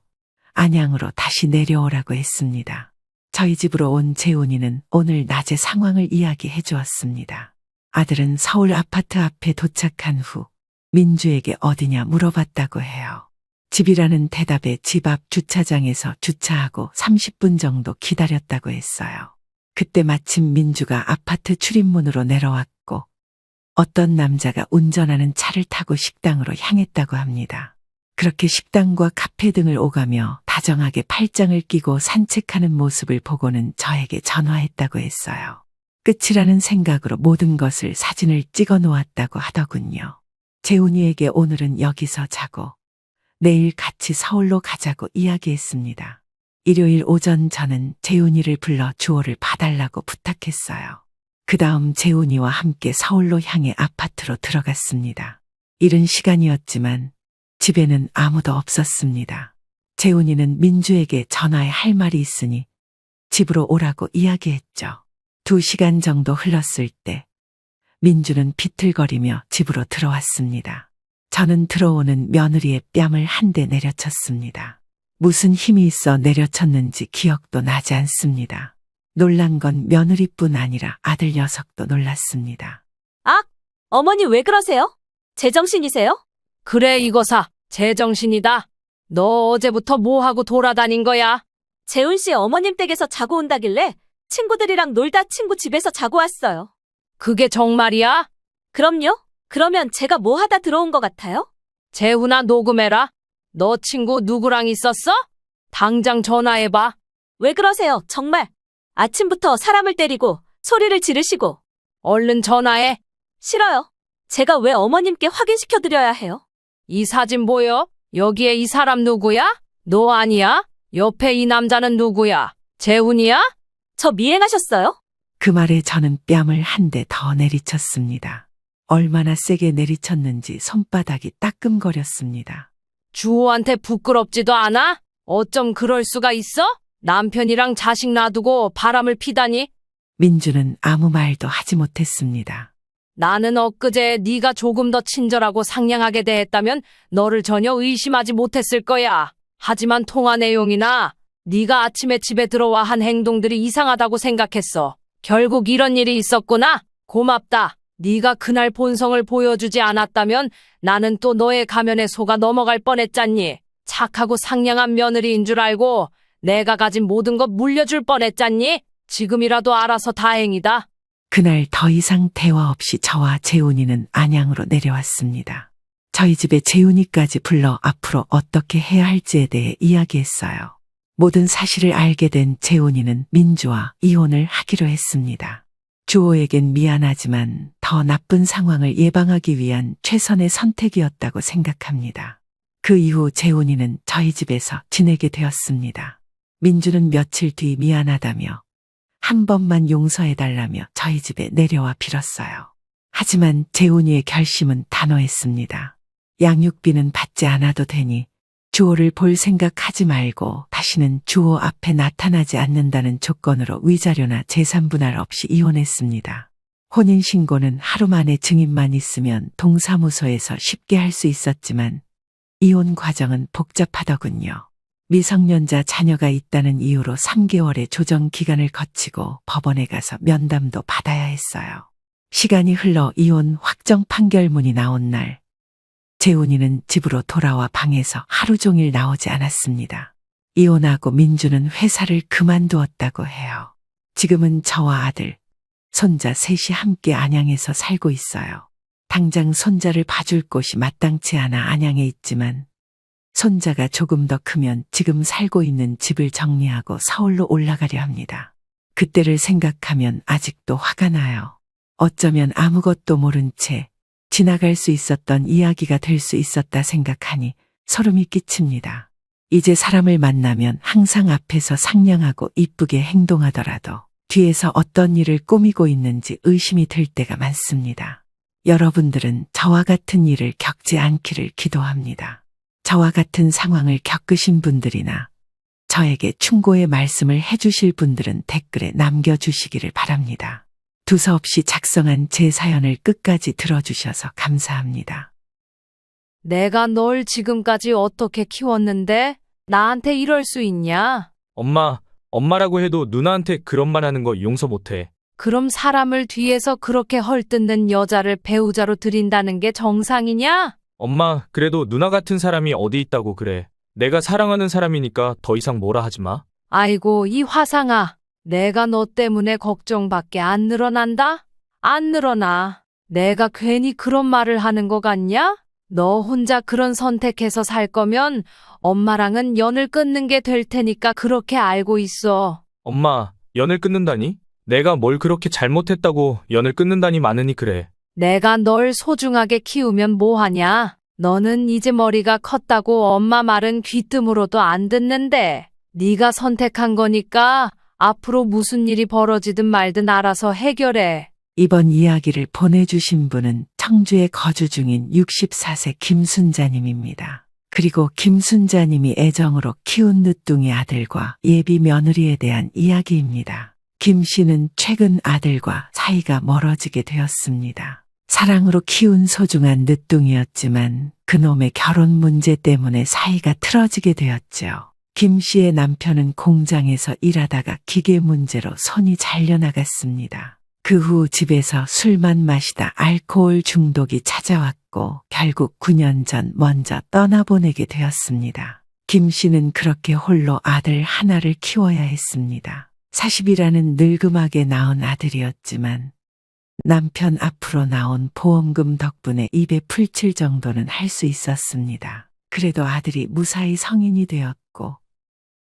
안양으로 다시 내려오라고 했습니다. 저희 집으로 온 재훈이는 오늘 낮에 상황을 이야기해 주었습니다. 아들은 서울 아파트 앞에 도착한 후 민주에게 어디냐 물어봤다고 해요. 집이라는 대답에 집 앞 주차장에서 주차하고 30분 정도 기다렸다고 했어요. 그때 마침 민주가 아파트 출입문으로 내려왔고 어떤 남자가 운전하는 차를 타고 식당으로 향했다고 합니다. 그렇게 식당과 카페 등을 오가며 다정하게 팔짱을 끼고 산책하는 모습을 보고는 저에게 전화했다고 했어요. 끝이라는 생각으로 모든 것을 사진을 찍어 놓았다고 하더군요. 재훈이에게 오늘은 여기서 자고 내일 같이 서울로 가자고 이야기했습니다. 일요일 오전 저는 재훈이를 불러 주호를 봐달라고 부탁했어요. 그 다음 재훈이와 함께 서울로 향해 아파트로 들어갔습니다. 이른 시간이었지만 집에는 아무도 없었습니다. 재훈이는 민주에게 전화해 할 말이 있으니 집으로 오라고 이야기했죠. 2시간 정도 흘렀을 때 민주는 비틀거리며 집으로 들어왔습니다. 저는 들어오는 며느리의 뺨을 한 대 내려쳤습니다. 무슨 힘이 있어 내려쳤는지 기억도 나지 않습니다. 놀란 건 며느리뿐 아니라 아들 녀석도 놀랐습니다. 악! 어머니 왜 그러세요? 제정신이세요? 그래 이거사 제정신이다. 너 어제부터 뭐하고 돌아다닌 거야? 재훈 씨 어머님 댁에서 자고 온다길래 친구들이랑 놀다 친구 집에서 자고 왔어요. 그게 정말이야? 그럼요? 그러면 제가 뭐 하다 들어온 것 같아요? 재훈아 녹음해라. 너 친구 누구랑 있었어? 당장 전화해봐. 왜 그러세요, 정말? 아침부터 사람을 때리고 소리를 지르시고. 얼른 전화해. 싫어요. 제가 왜 어머님께 확인시켜드려야 해요? 이 사진 보여? 여기에 이 사람 누구야? 너 아니야? 옆에 이 남자는 누구야? 재훈이야? 저 미행하셨어요? 그 말에 저는 뺨을 한 대 더 내리쳤습니다. 얼마나 세게 내리쳤는지 손바닥이 따끔거렸습니다. 주호한테 부끄럽지도 않아? 어쩜 그럴 수가 있어? 남편이랑 자식 놔두고 바람을 피다니? 민주는 아무 말도 하지 못했습니다. 나는 엊그제 네가 조금 더 친절하고 상냥하게 대했다면 너를 전혀 의심하지 못했을 거야. 하지만 통화 내용이나 네가 아침에 집에 들어와 한 행동들이 이상하다고 생각했어. 결국 이런 일이 있었구나. 고맙다. 네가 그날 본성을 보여주지 않았다면 나는 또 너의 가면에 속아 넘어갈 뻔했잖니. 착하고 상냥한 며느리인 줄 알고 내가 가진 모든 것 물려줄 뻔했잖니. 지금이라도 알아서 다행이다. 그날 더 이상 대화 없이 저와 재훈이는 안양으로 내려왔습니다. 저희 집에 재훈이까지 불러 앞으로 어떻게 해야 할지에 대해 이야기했어요. 모든 사실을 알게 된 재훈이는 민주와 이혼을 하기로 했습니다. 주호에겐 미안하지만 더 나쁜 상황을 예방하기 위한 최선의 선택이었다고 생각합니다. 그 이후 재훈이는 저희 집에서 지내게 되었습니다. 민주는 며칠 뒤 미안하다며 한 번만 용서해달라며 저희 집에 내려와 빌었어요. 하지만 재훈이의 결심은 단호했습니다. 양육비는 받지 않아도 되니 주호를 볼 생각하지 말고 다시는 주호 앞에 나타나지 않는다는 조건으로 위자료나 재산 분할 없이 이혼했습니다. 혼인신고는 하루 만에 증인만 있으면 동사무소에서 쉽게 할 수 있었지만 이혼 과정은 복잡하더군요. 미성년자 자녀가 있다는 이유로 3개월의 조정 기간을 거치고 법원에 가서 면담도 받아야 했어요. 시간이 흘러 이혼 확정 판결문이 나온 날 재훈이는 집으로 돌아와 방에서 하루 종일 나오지 않았습니다. 이혼하고 민주는 회사를 그만두었다고 해요. 지금은 저와 아들, 손자 셋이 함께 안양에서 살고 있어요. 당장 손자를 봐줄 곳이 마땅치 않아 안양에 있지만 손자가 조금 더 크면 지금 살고 있는 집을 정리하고 서울로 올라가려 합니다. 그때를 생각하면 아직도 화가 나요. 어쩌면 아무것도 모른 채 지나갈 수 있었던 이야기가 될 수 있었다 생각하니 소름이 끼칩니다. 이제 사람을 만나면 항상 앞에서 상냥하고 이쁘게 행동하더라도 뒤에서 어떤 일을 꾸미고 있는지 의심이 들 때가 많습니다. 여러분들은 저와 같은 일을 겪지 않기를 기도합니다. 저와 같은 상황을 겪으신 분들이나 저에게 충고의 말씀을 해주실 분들은 댓글에 남겨주시기를 바랍니다. 두서없이 작성한 제 사연을 끝까지 들어주셔서 감사합니다. 내가 널 지금까지 어떻게 키웠는데 나한테 이럴 수 있냐? 엄마라고 해도 누나한테 그런 말 하는 거 용서 못해. 그럼 사람을 뒤에서 그렇게 헐뜯는 여자를 배우자로 들인다는 게 정상이냐? 엄마, 그래도 누나 같은 사람이 어디 있다고 그래. 내가 사랑하는 사람이니까 더 이상 뭐라 하지 마. 아이고, 이 화상아. 내가 너 때문에 걱정밖에 안 늘어난다? 안 늘어나. 내가 괜히 그런 말을 하는 거 같냐? 너 혼자 그런 선택해서 살 거면 엄마랑은 연을 끊는 게 될 테니까 그렇게 알고 있어. 엄마, 연을 끊는다니? 내가 뭘 그렇게 잘못했다고 연을 끊는다니 많으니 그래. 내가 널 소중하게 키우면 뭐하냐? 너는 이제 머리가 컸다고 엄마 말은 귀뜸으로도 안 듣는데 네가 선택한 거니까 앞으로 무슨 일이 벌어지든 말든 알아서 해결해. 이번 이야기를 보내주신 분은 청주에 거주 중인 64세 김순자님입니다. 그리고 김순자님이 애정으로 키운 늦둥이 아들과 예비 며느리에 대한 이야기입니다. 김 씨는 최근 아들과 사이가 멀어지게 되었습니다. 사랑으로 키운 소중한 늦둥이였지만 그놈의 결혼 문제 때문에 사이가 틀어지게 되었죠. 김 씨의 남편은 공장에서 일하다가 기계 문제로 손이 잘려나갔습니다. 그 후 집에서 술만 마시다 알코올 중독이 찾아왔고 결국 9년 전 먼저 떠나보내게 되었습니다. 김 씨는 그렇게 홀로 아들 하나를 키워야 했습니다. 40이라는 늙음하게 낳은 아들이었지만 남편 앞으로 나온 보험금 덕분에 입에 풀칠 정도는 할 수 있었습니다. 그래도 아들이 무사히 성인이 되었고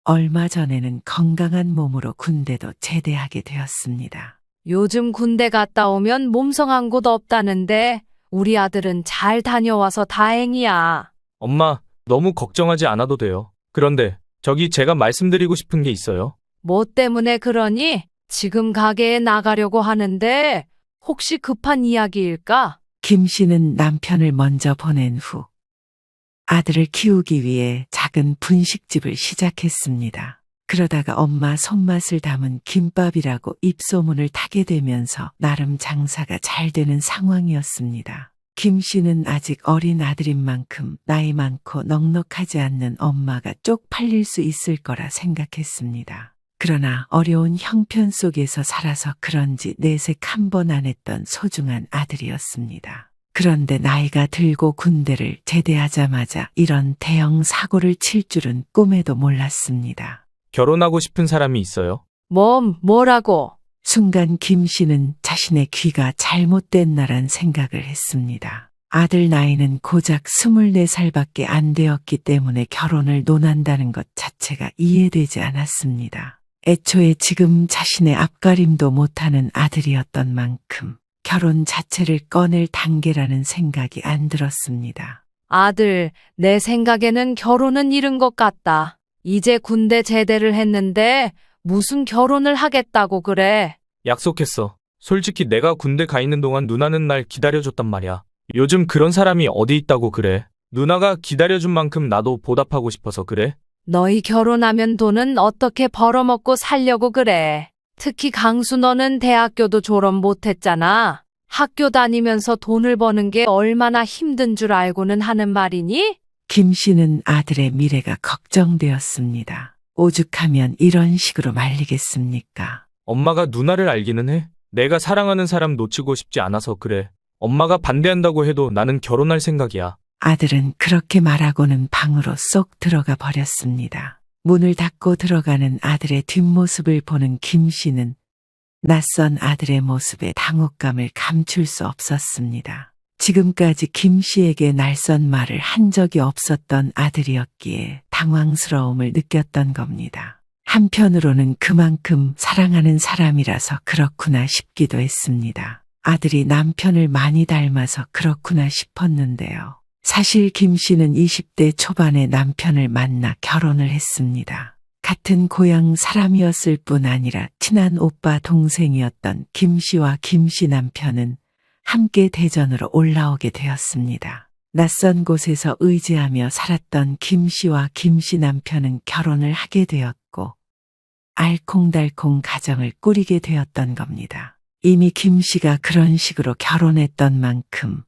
얼마 전에는 건강한 몸으로 군대도 제대하게 되었습니다. 요즘 군대 갔다 오면 몸성한 곳 없다는데 우리 아들은 잘 다녀와서 다행이야. 엄마, 너무 걱정하지 않아도 돼요. 그런데 저기 제가 말씀드리고 싶은 게 있어요. 뭐 때문에 그러니? 지금 가게에 나가려고 하는데 혹시 급한 이야기일까? 김 씨는 남편을 먼저 보낸 후 아들을 키우기 위해 작은 분식집을 시작했습니다. 그러다가 엄마 손맛을 담은 김밥이라고 입소문을 타게 되면서 나름 장사가 잘 되는 상황이었습니다. 김 씨는 아직 어린 아들인 만큼 나이 많고 넉넉하지 않는 엄마가 쪽팔릴 수 있을 거라 생각했습니다. 그러나 어려운 형편 속에서 살아서 그런지 내색 한 번 안 했던 소중한 아들이었습니다. 그런데 나이가 들고 군대를 제대하자마자 이런 대형 사고를 칠 줄은 꿈에도 몰랐습니다. 결혼하고 싶은 사람이 있어요? 뭐라고? 순간 김 씨는 자신의 귀가 잘못됐나란 생각을 했습니다. 아들 나이는 고작 24살밖에 안 되었기 때문에 결혼을 논한다는 것 자체가 이해되지 않았습니다. 애초에 지금 자신의 앞가림도 못하는 아들이었던 만큼 결혼 자체를 꺼낼 단계라는 생각이 안 들었습니다. 아들, 내 생각에는 결혼은 이른 것 같다. 이제 군대 제대를 했는데 무슨 결혼을 하겠다고 그래? 약속했어. 솔직히 내가 군대 가 있는 동안 누나는 날 기다려줬단 말이야. 요즘 그런 사람이 어디 있다고 그래. 누나가 기다려준 만큼 나도 보답하고 싶어서 그래. 너희 결혼하면 돈은 어떻게 벌어먹고 살려고 그래? 특히 강수 너는 대학교도 졸업 못했잖아. 학교 다니면서 돈을 버는 게 얼마나 힘든 줄 알고는 하는 말이니? 김 씨는 아들의 미래가 걱정되었습니다. 오죽하면 이런 식으로 말리겠습니까? 엄마가 누나를 알기는 해. 내가 사랑하는 사람 놓치고 싶지 않아서 그래. 엄마가 반대한다고 해도 나는 결혼할 생각이야. 아들은 그렇게 말하고는 방으로 쏙 들어가 버렸습니다. 문을 닫고 들어가는 아들의 뒷모습을 보는 김 씨는 낯선 아들의 모습에 당혹감을 감출 수 없었습니다. 지금까지 김 씨에게 날선 말을 한 적이 없었던 아들이었기에 당황스러움을 느꼈던 겁니다. 한편으로는 그만큼 사랑하는 사람이라서 그렇구나 싶기도 했습니다. 아들이 남편을 많이 닮아서 그렇구나 싶었는데요. 사실 김 씨는 20대 초반에 남편을 만나 결혼을 했습니다. 같은 고향 사람이었을 뿐 아니라 친한 오빠 동생이었던 김 씨와 김 씨 남편은 함께 대전으로 올라오게 되었습니다. 낯선 곳에서 의지하며 살았던 김 씨와 김 씨 남편은 결혼을 하게 되었고 알콩달콩 가정을 꾸리게 되었던 겁니다. 이미 김 씨가 그런 식으로 결혼했던 만큼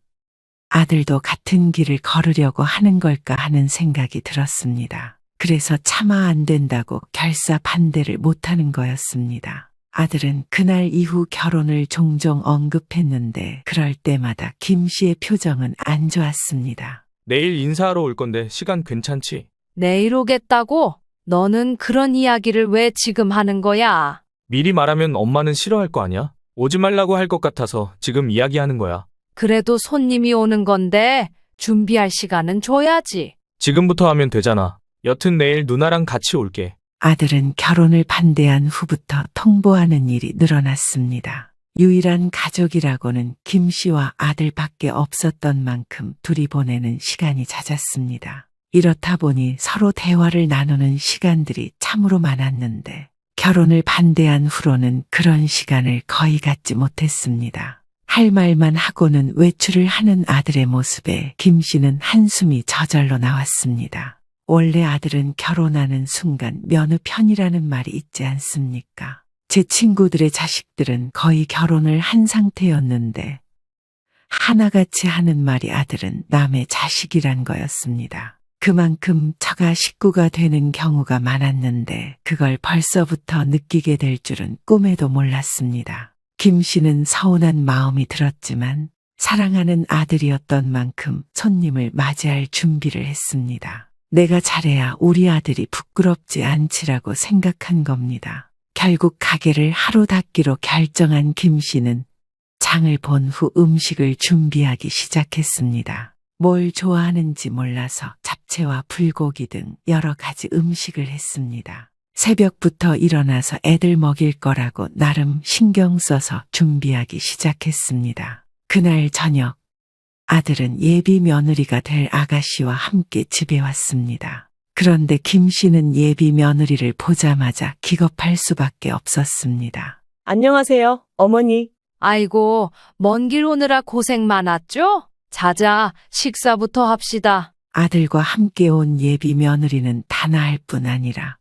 아들도 같은 길을 걸으려고 하는 걸까 하는 생각이 들었습니다. 그래서 차마 안 된다고 결사 반대를 못하는 거였습니다. 아들은 그날 이후 결혼을 종종 언급했는데 그럴 때마다 김 씨의 표정은 안 좋았습니다. 내일 인사하러 올 건데 시간 괜찮지? 내일 오겠다고? 너는 그런 이야기를 왜 지금 하는 거야? 미리 말하면 엄마는 싫어할 거 아니야? 오지 말라고 할 것 같아서 지금 이야기하는 거야. 그래도 손님이 오는 건데 준비할 시간은 줘야지. 지금부터 하면 되잖아. 여튼 내일 누나랑 같이 올게. 아들은 결혼을 반대한 후부터 통보하는 일이 늘어났습니다. 유일한 가족이라고는 김 씨와 아들밖에 없었던 만큼 둘이 보내는 시간이 잦았습니다. 이렇다 보니 서로 대화를 나누는 시간들이 참으로 많았는데 결혼을 반대한 후로는 그런 시간을 거의 갖지 못했습니다. 할 말만 하고는 외출을 하는 아들의 모습에 김 씨는 한숨이 저절로 나왔습니다. 원래 아들은 결혼하는 순간 며느 편이라는 말이 있지 않습니까? 제 친구들의 자식들은 거의 결혼을 한 상태였는데 하나같이 하는 말이 아들은 남의 자식이란 거였습니다. 그만큼 처가 식구가 되는 경우가 많았는데 그걸 벌써부터 느끼게 될 줄은 꿈에도 몰랐습니다. 김 씨는 서운한 마음이 들었지만 사랑하는 아들이었던 만큼 손님을 맞이할 준비를 했습니다. 내가 잘해야 우리 아들이 부끄럽지 않지라고 생각한 겁니다. 결국 가게를 하루 닫기로 결정한 김 씨는 장을 본 후 음식을 준비하기 시작했습니다. 뭘 좋아하는지 몰라서 잡채와 불고기 등 여러 가지 음식을 했습니다. 새벽부터 일어나서 애들 먹일 거라고 나름 신경 써서 준비하기 시작했습니다. 그날 저녁 아들은 예비 며느리가 될 아가씨와 함께 집에 왔습니다. 그런데 김 씨는 예비 며느리를 보자마자 기겁할 수밖에 없었습니다. 안녕하세요, 어머니. 아이고, 먼 길 오느라 고생 많았죠? 자자, 식사부터 합시다. 아들과 함께 온 예비 며느리는 단아할 뿐 아니라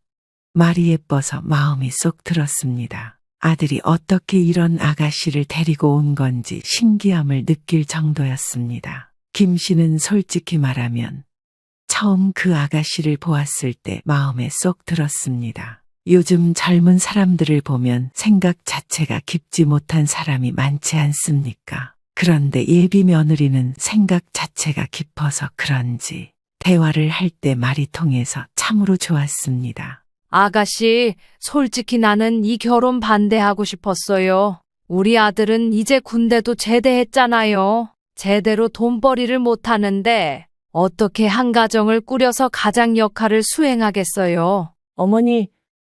말이 예뻐서 마음이 쏙 들었습니다. 아들이 어떻게 이런 아가씨를 데리고 온 건지 신기함을 느낄 정도였습니다. 김 씨는 솔직히 말하면 처음 그 아가씨를 보았을 때 마음에 쏙 들었습니다. 요즘 젊은 사람들을 보면 생각 자체가 깊지 못한 사람이 많지 않습니까? 그런데 예비 며느리는 생각 자체가 깊어서 그런지 대화를 할 때 말이 통해서 참으로 좋았습니다. 아가씨, 솔직히 나는 이 결혼 반대하고 싶었어요. 우리 아들은 이제 군대도 제대했잖아요. 제대로 돈벌이를 못하는데 어떻게 한 가정을 꾸려서 가장 역할을 수행하겠어요.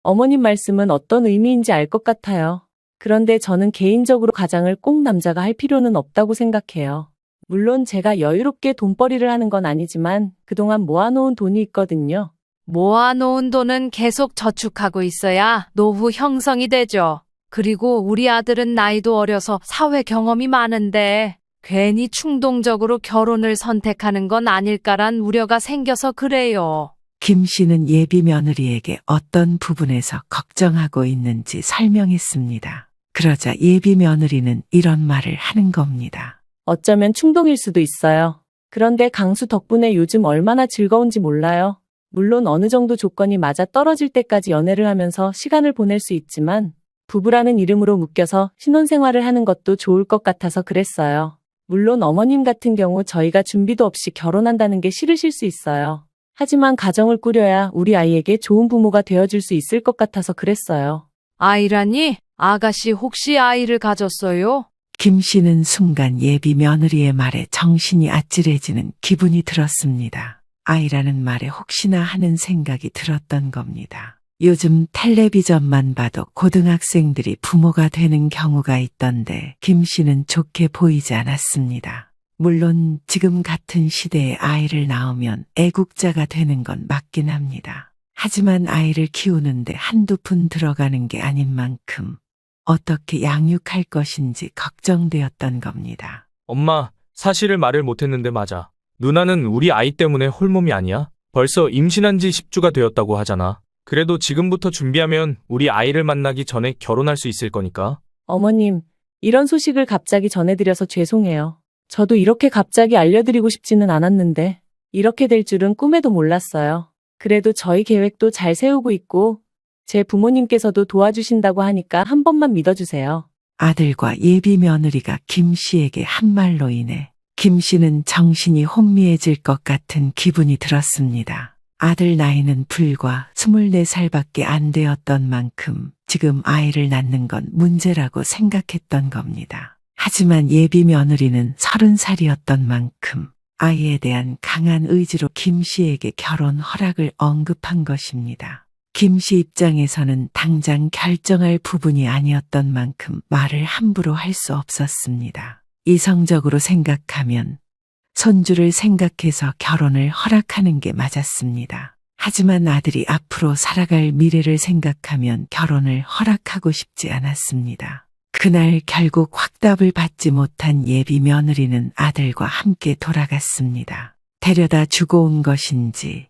어머님 말씀은 어떤 의미인지 알 것 같아요. 그런데 저는 개인적으로 가장을 꼭 남자가 할 필요는 없다고 생각해요. 물론 제가 여유롭게 돈벌이를 하는 건 아니지만 그동안 모아놓은 돈이 있거든요. 모아놓은 돈은 계속 저축하고 있어야 노후 형성이 되죠. 그리고 우리 아들은 나이도 어려서 사회 경험이 많은데 괜히 충동적으로 결혼을 선택하는 건 아닐까란 우려가 생겨서 그래요. 김 씨는 예비 며느리에게 어떤 부분에서 걱정하고 있는지 설명했습니다. 그러자 예비 며느리는 이런 말을 하는 겁니다. 어쩌면 충동일 수도 있어요. 그런데 강수 덕분에 요즘 얼마나 즐거운지 몰라요. 물론 어느 정도 조건이 맞아 떨어질 때까지 연애를 하면서 시간을 보낼 수 있지만 부부라는 이름으로 묶여서 신혼생활을 하는 것도 좋을 것 같아서 그랬어요. 물론 어머님 같은 경우 저희가 준비도 없이 결혼한다는 게 싫으실 수 있어요. 하지만 가정을 꾸려야 우리 아이에게 좋은 부모가 되어줄 수 있을 것 같아서 그랬어요. 아이라니? 아가씨 혹시 아이를 가졌어요? 김 씨는 순간 예비 며느리의 말에 정신이 아찔해지는 기분이 들었습니다. 아이라는 말에 혹시나 하는 생각이 들었던 겁니다. 요즘 텔레비전만 봐도 고등학생들이 부모가 되는 경우가 있던데 김 씨는 좋게 보이지 않았습니다. 물론 지금 같은 시대에 아이를 낳으면 애국자가 되는 건 맞긴 합니다. 하지만 아이를 키우는데 한두 푼 들어가는 게 아닌 만큼 어떻게 양육할 것인지 걱정되었던 겁니다. 엄마, 사실을 말을 못했는데 맞아. 누나는 우리 아이 때문에 홀몸이 아니야? 벌써 임신한 지 10주가 되었다고 하잖아. 그래도 지금부터 준비하면 우리 아이를 만나기 전에 결혼할 수 있을 거니까. 어머님, 이런 소식을 갑자기 전해드려서 죄송해요. 저도 이렇게 갑자기 알려드리고 싶지는 않았는데 이렇게 될 줄은 꿈에도 몰랐어요. 그래도 저희 계획도 잘 세우고 있고 제 부모님께서도 도와주신다고 하니까 한 번만 믿어주세요. 아들과 예비 며느리가 김 씨에게 한 말로 인해 김 씨는 정신이 혼미해질 것 같은 기분이 들었습니다. 아들 나이는 불과 24살밖에 안 되었던 만큼 지금 아이를 낳는 건 문제라고 생각했던 겁니다. 하지만 예비 며느리는 30살이었던 만큼 아이에 대한 강한 의지로 김 씨에게 결혼 허락을 언급한 것입니다. 김 씨 입장에서는 당장 결정할 부분이 아니었던 만큼 말을 함부로 할 수 없었습니다. 이성적으로 생각하면 손주를 생각해서 결혼을 허락하는 게 맞았습니다. 하지만 아들이 앞으로 살아갈 미래를 생각하면 결혼을 허락하고 싶지 않았습니다. 그날 결국 확답을 받지 못한 예비 며느리는 아들과 함께 돌아갔습니다. 데려다 주고 온 것인지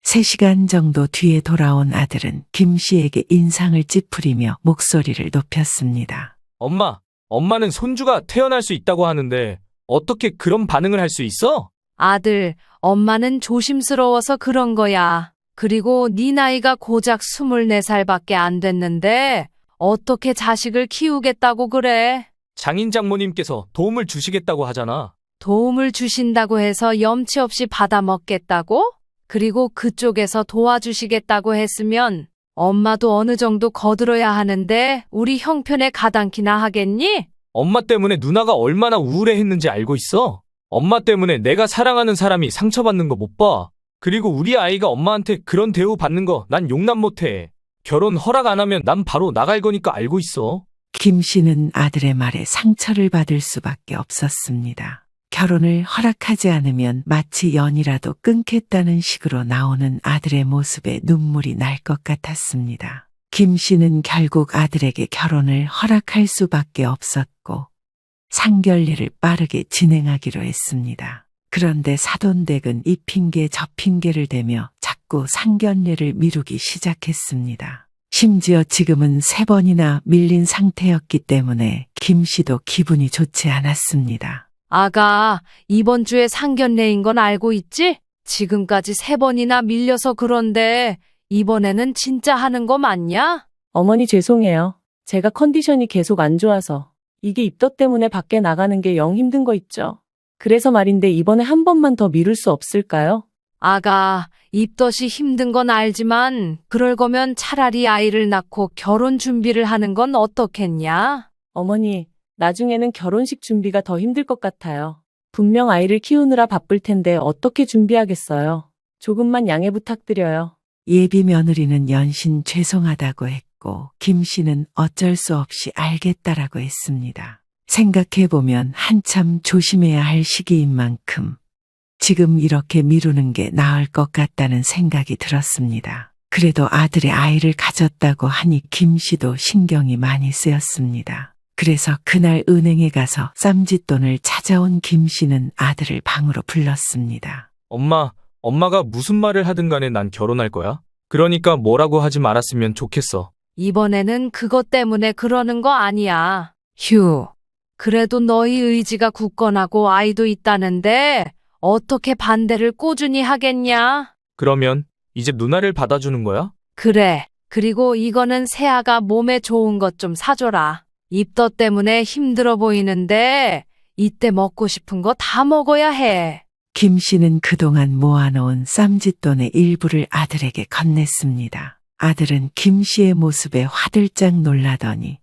3시간 정도 뒤에 돌아온 아들은 김 씨에게 인상을 찌푸리며 목소리를 높였습니다. 엄마는 손주가 태어날 수 있다고 하는데 어떻게 그런 반응을 할 수 있어? 아들, 엄마는 조심스러워서 그런 거야. 그리고 네 나이가 고작 24살밖에 안 됐는데 어떻게 자식을 키우겠다고 그래? 장인 장모님께서 도움을 주시겠다고 하잖아. 도움을 주신다고 해서 염치 없이 받아 먹겠다고? 그리고 그쪽에서 도와주시겠다고 했으면 엄마도 어느 정도 거들어야 하는데 우리 형편에 가당키나 하겠니? 엄마 때문에 누나가 얼마나 우울해했는지 알고 있어? 엄마 때문에 내가 사랑하는 사람이 상처받는 거 못 봐. 그리고 우리 아이가 엄마한테 그런 대우 받는 거 난 용납 못해. 결혼 허락 안 하면 난 바로 나갈 거니까 알고 있어. 김 씨는 아들의 말에 상처를 받을 수밖에 없었습니다. 결혼을 허락하지 않으면 마치 연이라도 끊겠다는 식으로 나오는 아들의 모습에 눈물이 날 것 같았습니다. 김 씨는 결국 아들에게 결혼을 허락할 수밖에 없었고 상견례를 빠르게 진행하기로 했습니다. 그런데 사돈댁은 이 핑계 저 핑계를 대며 자꾸 상견례를 미루기 시작했습니다. 심지어 지금은 3번이나 밀린 상태였기 때문에 김 씨도 기분이 좋지 않았습니다. 아가, 이번 주에 상견례인 건 알고 있지? 지금까지 3번이나 밀려서 그런데 이번에는 진짜 하는 거 맞냐? 어머니 죄송해요. 제가 컨디션이 계속 안 좋아서 이게 입덧 때문에 밖에 나가는 게 영 힘든 거 있죠. 그래서 말인데 이번에 한 번만 더 미룰 수 없을까요? 아가, 입덧이 힘든 건 알지만 그럴 거면 차라리 아이를 낳고 결혼 준비를 하는 건 어떻겠냐? 어머니, 나중에는 결혼식 준비가 더 힘들 것 같아요. 분명 아이를 키우느라 바쁠 텐데 어떻게 준비하겠어요. 조금만 양해 부탁드려요. 예비 며느리는 연신 죄송하다고 했고 김 씨는 어쩔 수 없이 알겠다라고 했습니다. 생각해보면 한참 조심해야 할 시기인 만큼 지금 이렇게 미루는 게 나을 것 같다는 생각이 들었습니다. 그래도 아들의 아이를 가졌다고 하니 김 씨도 신경이 많이 쓰였습니다. 그래서 그날 은행에 가서 쌈짓돈을 찾아온 김 씨는 아들을 방으로 불렀습니다. 엄마가 무슨 말을 하든 간에 난 결혼할 거야. 그러니까 뭐라고 하지 말았으면 좋겠어. 이번에는 그것 때문에 그러는 거 아니야. 휴. 그래도 너희 의지가 굳건하고 아이도 있다는데 어떻게 반대를 꾸준히 하겠냐? 그러면 이제 누나를 받아주는 거야? 그래. 그리고 이거는 세아가 몸에 좋은 것 좀 사줘라. 입덧 때문에 힘들어 보이는데 이때 먹고 싶은 거 다 먹어야 해. 김 씨는 그동안 모아놓은 쌈짓돈의 일부를 아들에게 건넸습니다. 아들은 김 씨의 모습에 화들짝 놀라더니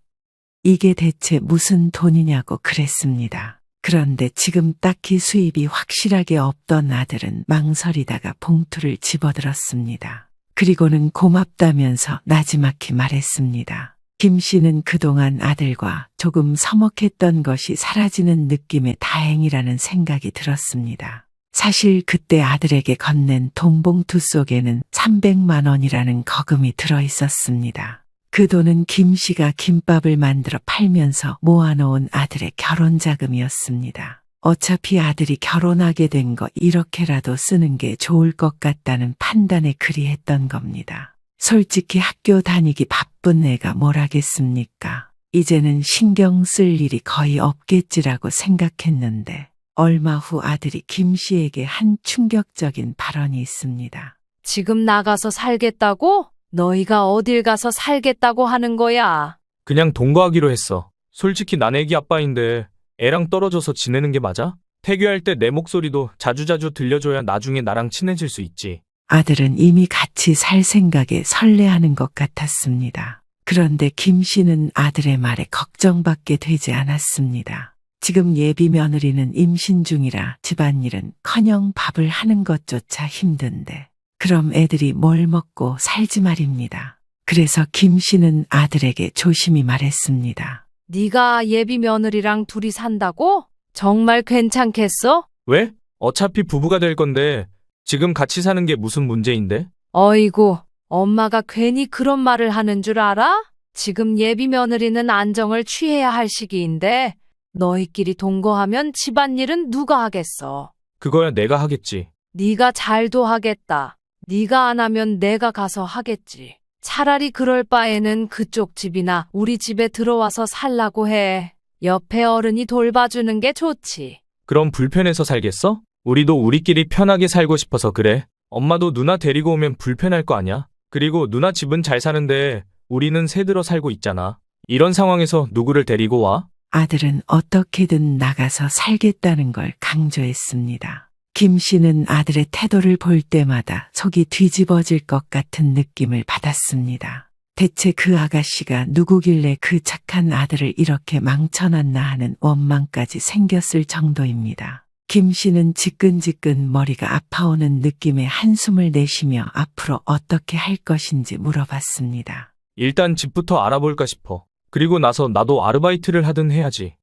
이게 대체 무슨 돈이냐고 그랬습니다. 그런데 지금 딱히 수입이 확실하게 없던 아들은 망설이다가 봉투를 집어들었습니다. 그리고는 고맙다면서 나지막히 말했습니다. 김 씨는 그동안 아들과 조금 서먹했던 것이 사라지는 느낌에 다행이라는 생각이 들었습니다. 사실 그때 아들에게 건넨 돈봉투 속에는 300만 원이라는 거금이 들어 있었습니다. 그 돈은 김 씨가 김밥을 만들어 팔면서 모아놓은 아들의 결혼 자금이었습니다. 어차피 아들이 결혼하게 된 거 이렇게라도 쓰는 게 좋을 것 같다는 판단에 그리했던 겁니다. 솔직히 학교 다니기 바쁜 애가 뭘 하겠습니까? 이제는 신경 쓸 일이 거의 없겠지라고 생각했는데 얼마 후 아들이 김 씨에게 한 충격적인 발언이 있습니다. 지금 나가서 살겠다고? 너희가 어딜 가서 살겠다고 하는 거야? 그냥 동거하기로 했어. 솔직히 난 애기 아빠인데 애랑 떨어져서 지내는 게 맞아? 태교할 때 내 목소리도 자주자주 들려줘야 나중에 나랑 친해질 수 있지. 아들은 이미 같이 살 생각에 설레하는 것 같았습니다. 그런데 김 씨는 아들의 말에 걱정받게 되지 않았습니다. 지금 예비 며느리는 임신 중이라 집안일은 커녕 밥을 하는 것조차 힘든데 그럼 애들이 뭘 먹고 살지 말입니다. 그래서 김 씨는 아들에게 조심히 말했습니다. 네가 예비 며느리랑 둘이 산다고? 정말 괜찮겠어? 왜? 어차피 부부가 될 건데 지금 같이 사는 게 무슨 문제인데? 어이구, 엄마가 괜히 그런 말을 하는 줄 알아? 지금 예비 며느리는 안정을 취해야 할 시기인데 너희끼리 동거하면 집안일은 누가 하겠어? 그거야 내가 하겠지. 네가 잘도 하겠다. 네가 안 하면 내가 가서 하겠지. 차라리 그럴 바에는 그쪽 집이나 우리 집에 들어와서 살라고 해. 옆에 어른이 돌봐주는 게 좋지. 그럼 불편해서 살겠어? 우리도 우리끼리 편하게 살고 싶어서 그래. 엄마도 누나 데리고 오면 불편할 거 아냐? 그리고 누나 집은 잘 사는데 우리는 새들어 살고 있잖아. 이런 상황에서 누구를 데리고 와? 아들은 어떻게든 나가서 살겠다는 걸 강조했습니다. 김 씨는 아들의 태도를 볼 때마다 속이 뒤집어질 것 같은 느낌을 받았습니다. 대체 그 아가씨가 누구길래 그 착한 아들을 이렇게 망쳐놨나 하는 원망까지 생겼을 정도입니다. 김 씨는 지끈지끈 머리가 아파오는 느낌의 한숨을 내쉬며 앞으로 어떻게 할 것인지 물어봤습니다. 일단 집부터 알아볼까 싶어. 그리고 나서 나도 아르바이트를 하든 해야지.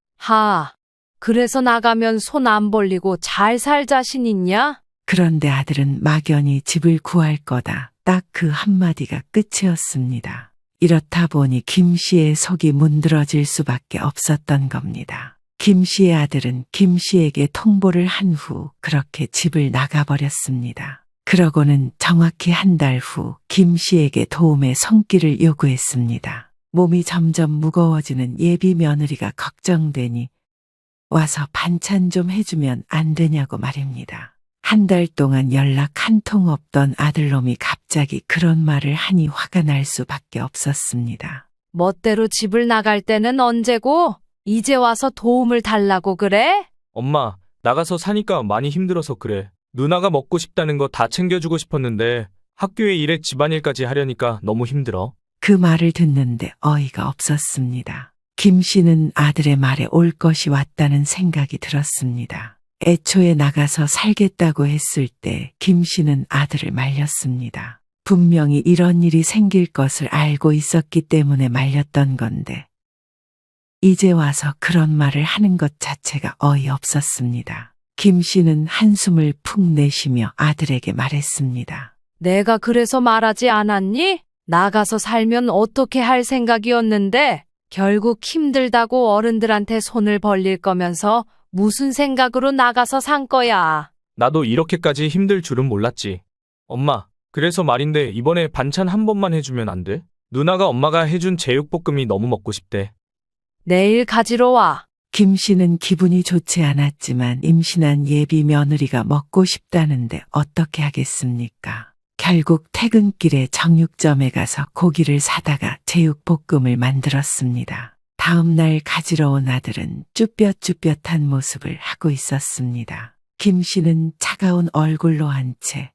그래서 나가면 손 안 벌리고 잘 살 자신 있냐? 그런데 아들은 막연히 집을 구할 거다. 딱 그 한마디가 끝이었습니다. 이렇다 보니 김 씨의 속이 문드러질 수밖에 없었던 겁니다. 김 씨의 아들은 김 씨에게 통보를 한 후 그렇게 집을 나가버렸습니다. 그러고는 정확히 한 달 후 김 씨에게 도움의 손길을 요구했습니다. 몸이 점점 무거워지는 예비 며느리가 걱정되니 와서 반찬 좀 해주면 안 되냐고 말입니다. 한 달 동안 연락 한 통 없던 아들놈이 갑자기 그런 말을 하니 화가 날 수밖에 없었습니다. 멋대로 집을 나갈 때는 언제고? 이제 와서 도움을 달라고 그래? 엄마, 나가서 사니까 많이 힘들어서 그래. 누나가 먹고 싶다는 거 다 챙겨주고 싶었는데 학교에 일에 집안일까지 하려니까 너무 힘들어. 그 말을 듣는데 어이가 없었습니다. 김 씨는 아들의 말에 올 것이 왔다는 생각이 들었습니다. 애초에 나가서 살겠다고 했을 때 김 씨는 아들을 말렸습니다. 분명히 이런 일이 생길 것을 알고 있었기 때문에 말렸던 건데 이제 와서 그런 말을 하는 것 자체가 어이없었습니다. 김 씨는 한숨을 푹 내쉬며 아들에게 말했습니다. 내가 그래서 말하지 않았니? 나가서 살면 어떻게 할 생각이었는데 결국 힘들다고 어른들한테 손을 벌릴 거면서 무슨 생각으로 나가서 산 거야. 나도 이렇게까지 힘들 줄은 몰랐지. 엄마, 그래서 말인데 이번에 반찬 한 번만 해주면 안 돼? 누나가 엄마가 해준 제육볶음이 너무 먹고 싶대. 내일 가지러 와. 김 씨는 기분이 좋지 않았지만 임신한 예비 며느리가 먹고 싶다는데 어떻게 하겠습니까? 결국 퇴근길에 정육점에 가서 고기를 사다가 제육볶음을 만들었습니다. 다음 날 가지러 온 아들은 쭈뼛쭈뼛한 모습을 하고 있었습니다. 김 씨는 차가운 얼굴로 한 채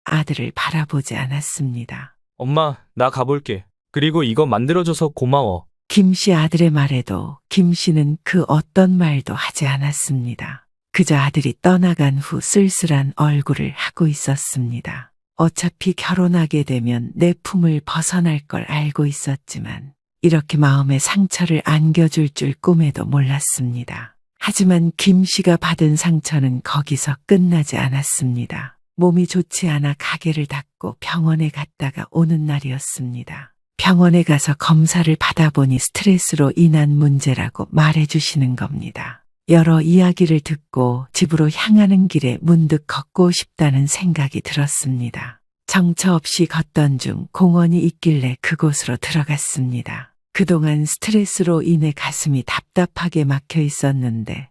아들을 바라보지 않았습니다. 엄마, 나 가볼게. 그리고 이거 만들어줘서 고마워. 김씨 아들의 말에도 김씨는 그 어떤 말도 하지 않았습니다. 그저 아들이 떠나간 후 쓸쓸한 얼굴을 하고 있었습니다. 어차피 결혼하게 되면 내 품을 벗어날 걸 알고 있었지만 이렇게 마음에 상처를 안겨줄 줄 꿈에도 몰랐습니다. 하지만 김씨가 받은 상처는 거기서 끝나지 않았습니다. 몸이 좋지 않아 가게를 닫고 병원에 갔다가 오는 날이었습니다. 병원에 가서 검사를 받아보니 스트레스로 인한 문제라고 말해주시는 겁니다. 여러 이야기를 듣고 집으로 향하는 길에 문득 걷고 싶다는 생각이 들었습니다. 정처 없이 걷던 중 공원이 있길래 그곳으로 들어갔습니다. 그동안 스트레스로 인해 가슴이 답답하게 막혀 있었는데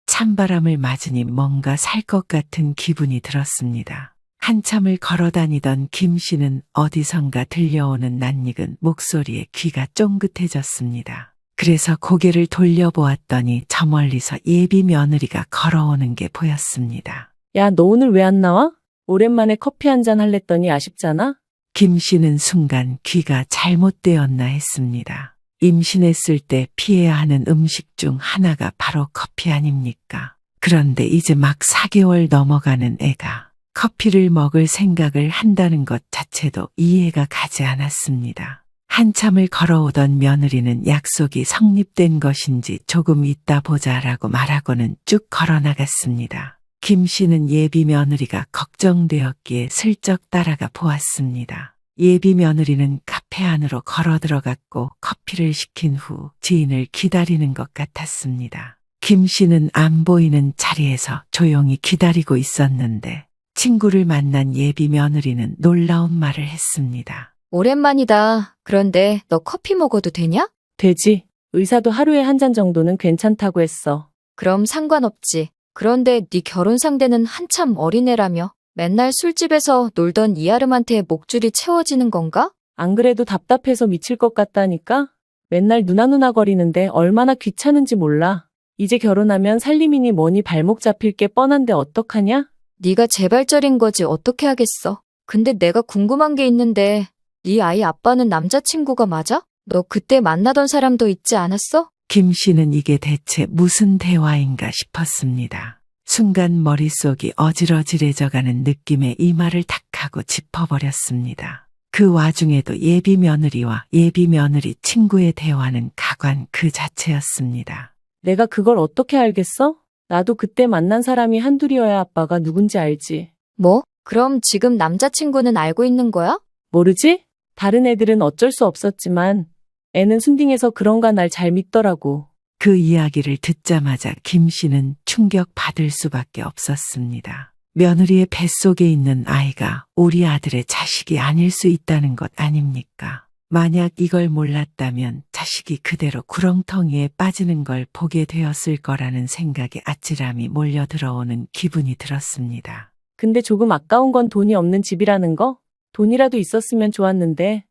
찬바람을 맞으니 뭔가 살 것 같은 기분이 들었습니다. 한참을 걸어 다니던 김씨는 어디선가 들려오는 낯익은 목소리에 귀가 쫑긋해졌습니다. 그래서 고개를 돌려보았더니 저 멀리서 예비 며느리가 걸어오는 게 보였습니다. 야, 너 오늘 왜 안 나와? 오랜만에 커피 한잔 할랬더니 아쉽잖아? 김씨는 순간 귀가 잘못되었나 했습니다. 임신했을 때 피해야 하는 음식 중 하나가 바로 커피 아닙니까? 그런데 이제 막 4개월 넘어가는 애가 커피를 먹을 생각을 한다는 것 자체도 이해가 가지 않았습니다. 한참을 걸어오던 며느리는 약속이 성립된 것인지 조금 있다 보자라고 말하고는 쭉 걸어나갔습니다. 김씨는 예비 며느리가 걱정되었기에 슬쩍 따라가 보았습니다. 예비 며느리는 카페 안으로 걸어 들어갔고 커피를 시킨 후 지인을 기다리는 것 같았습니다. 김씨는 안 보이는 자리에서 조용히 기다리고 있었는데 친구를 만난 예비 며느리는 놀라운 말을 했습니다. 오랜만이다. 그런데 너 커피 먹어도 되냐? 되지. 의사도 하루에 한 잔 정도는 괜찮다고 했어. 그럼 상관없지. 그런데 네 결혼 상대는 한참 어린애라며 맨날 술집에서 놀던 이아름한테 목줄이 채워지는 건가? 안 그래도 답답해서 미칠 것 같다니까? 맨날 누나누나 거리는데 얼마나 귀찮은지 몰라. 이제 결혼하면 살림이니 뭐니 발목 잡힐 게 뻔한데 어떡하냐? 네가 재발절인 거지 어떻게 하겠어. 근데 내가 궁금한 게 있는데 네 아이 아빠는 남자친구가 맞아? 너 그때 만나던 사람도 있지 않았어? 김씨는 이게 대체 무슨 대화인가 싶었습니다. 순간 머릿속이 어지러지해져가는 느낌에 이마를 탁 하고 짚어버렸습니다. 그 와중에도 예비 며느리와 예비 며느리 친구의 대화는 가관 그 자체였습니다. 내가 그걸 어떻게 알겠어? 나도 그때 만난 사람이 한둘이어야 아빠가 누군지 알지. 뭐? 그럼 지금 남자친구는 알고 있는 거야? 모르지? 다른 애들은 어쩔 수 없었지만 애는 순딩해서 그런가 날 잘 믿더라고. 그 이야기를 듣자마자 김씨는 충격받을 수밖에 없었습니다. 며느리의 뱃속에 있는 아이가 우리 아들의 자식이 아닐 수 있다는 것 아닙니까? 만약 이걸 몰랐다면 자식이 그대로 구렁텅이에 빠지는 걸 보게 되었을 거라는 생각에 아찔함이 몰려들어오는 기분이 들었습니다. 근데 조금 아까운 건 돈이 없는 집이라는 거? 돈이라도 있었으면 좋았는데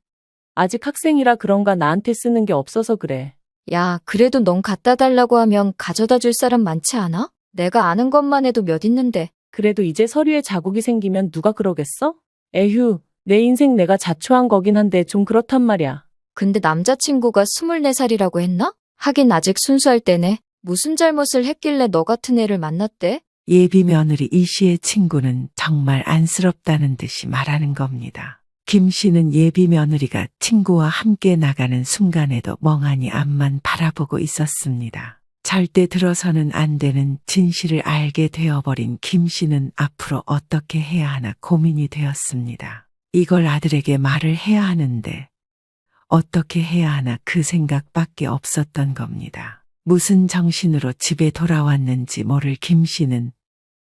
아직 학생이라 그런가 나한테 쓰는 게 없어서 그래. 야, 그래도 넌 갖다 달라고 하면 가져다 줄 사람 많지 않아? 내가 아는 것만 해도 몇 있는데. 그래도 이제 서류에 자국이 생기면 누가 그러겠어? 에휴, 내 인생 내가 자초한 거긴 한데 좀 그렇단 말이야. 근데 남자친구가 24살이라고 했나? 하긴 아직 순수할 때네. 무슨 잘못을 했길래 너 같은 애를 만났대? 예비 며느리 이 씨의 친구는 정말 안쓰럽다는 듯이 말하는 겁니다. 김 씨는 예비 며느리가 친구와 함께 나가는 순간에도 멍하니 앞만 바라보고 있었습니다. 절대 들어서는 안 되는 진실을 알게 되어버린 김 씨는 앞으로 어떻게 해야 하나 고민이 되었습니다. 이걸 아들에게 말을 해야 하는데 어떻게 해야 하나 그 생각밖에 없었던 겁니다. 무슨 정신으로 집에 돌아왔는지 모를 김 씨는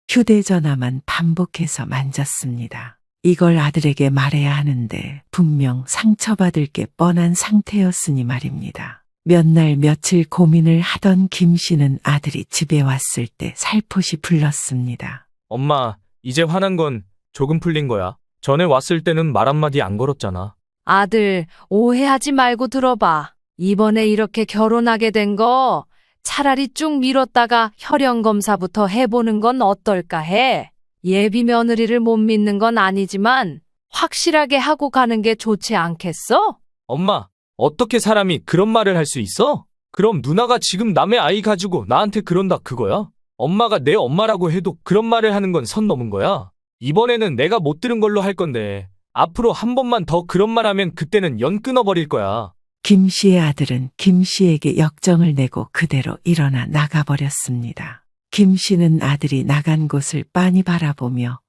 휴대전화만 반복해서 만졌습니다. 이걸 아들에게 말해야 하는데 분명 상처받을 게 뻔한 상태였으니 말입니다. 몇 날 며칠 고민을 하던 김 씨는 아들이 집에 왔을 때 살포시 불렀습니다. 엄마, 이제 화난 건 조금 풀린 거야. 전에 왔을 때는 말 한마디 안 걸었잖아. 아들, 오해하지 말고 들어봐. 이번에 이렇게 결혼하게 된 거 차라리 쭉 미뤘다가 혈연검사부터 해보는 건 어떨까 해. 예비 며느리를 못 믿는 건 아니지만 확실하게 하고 가는 게 좋지 않겠어? 엄마, 어떻게 사람이 그런 말을 할 수 있어? 그럼 누나가 지금 남의 아이 가지고 나한테 그런다 그거야? 엄마가 내 엄마라고 해도 그런 말을 하는 건 선 넘은 거야. 이번에는 내가 못 들은 걸로 할 건데 앞으로 한 번만 더 그런 말 하면 그때는 연 끊어버릴 거야. 김 씨의 아들은 김 씨에게 역정을 내고 그대로 일어나 나가버렸습니다. 김 씨는 아들이 나간 곳을 빤히 바라보며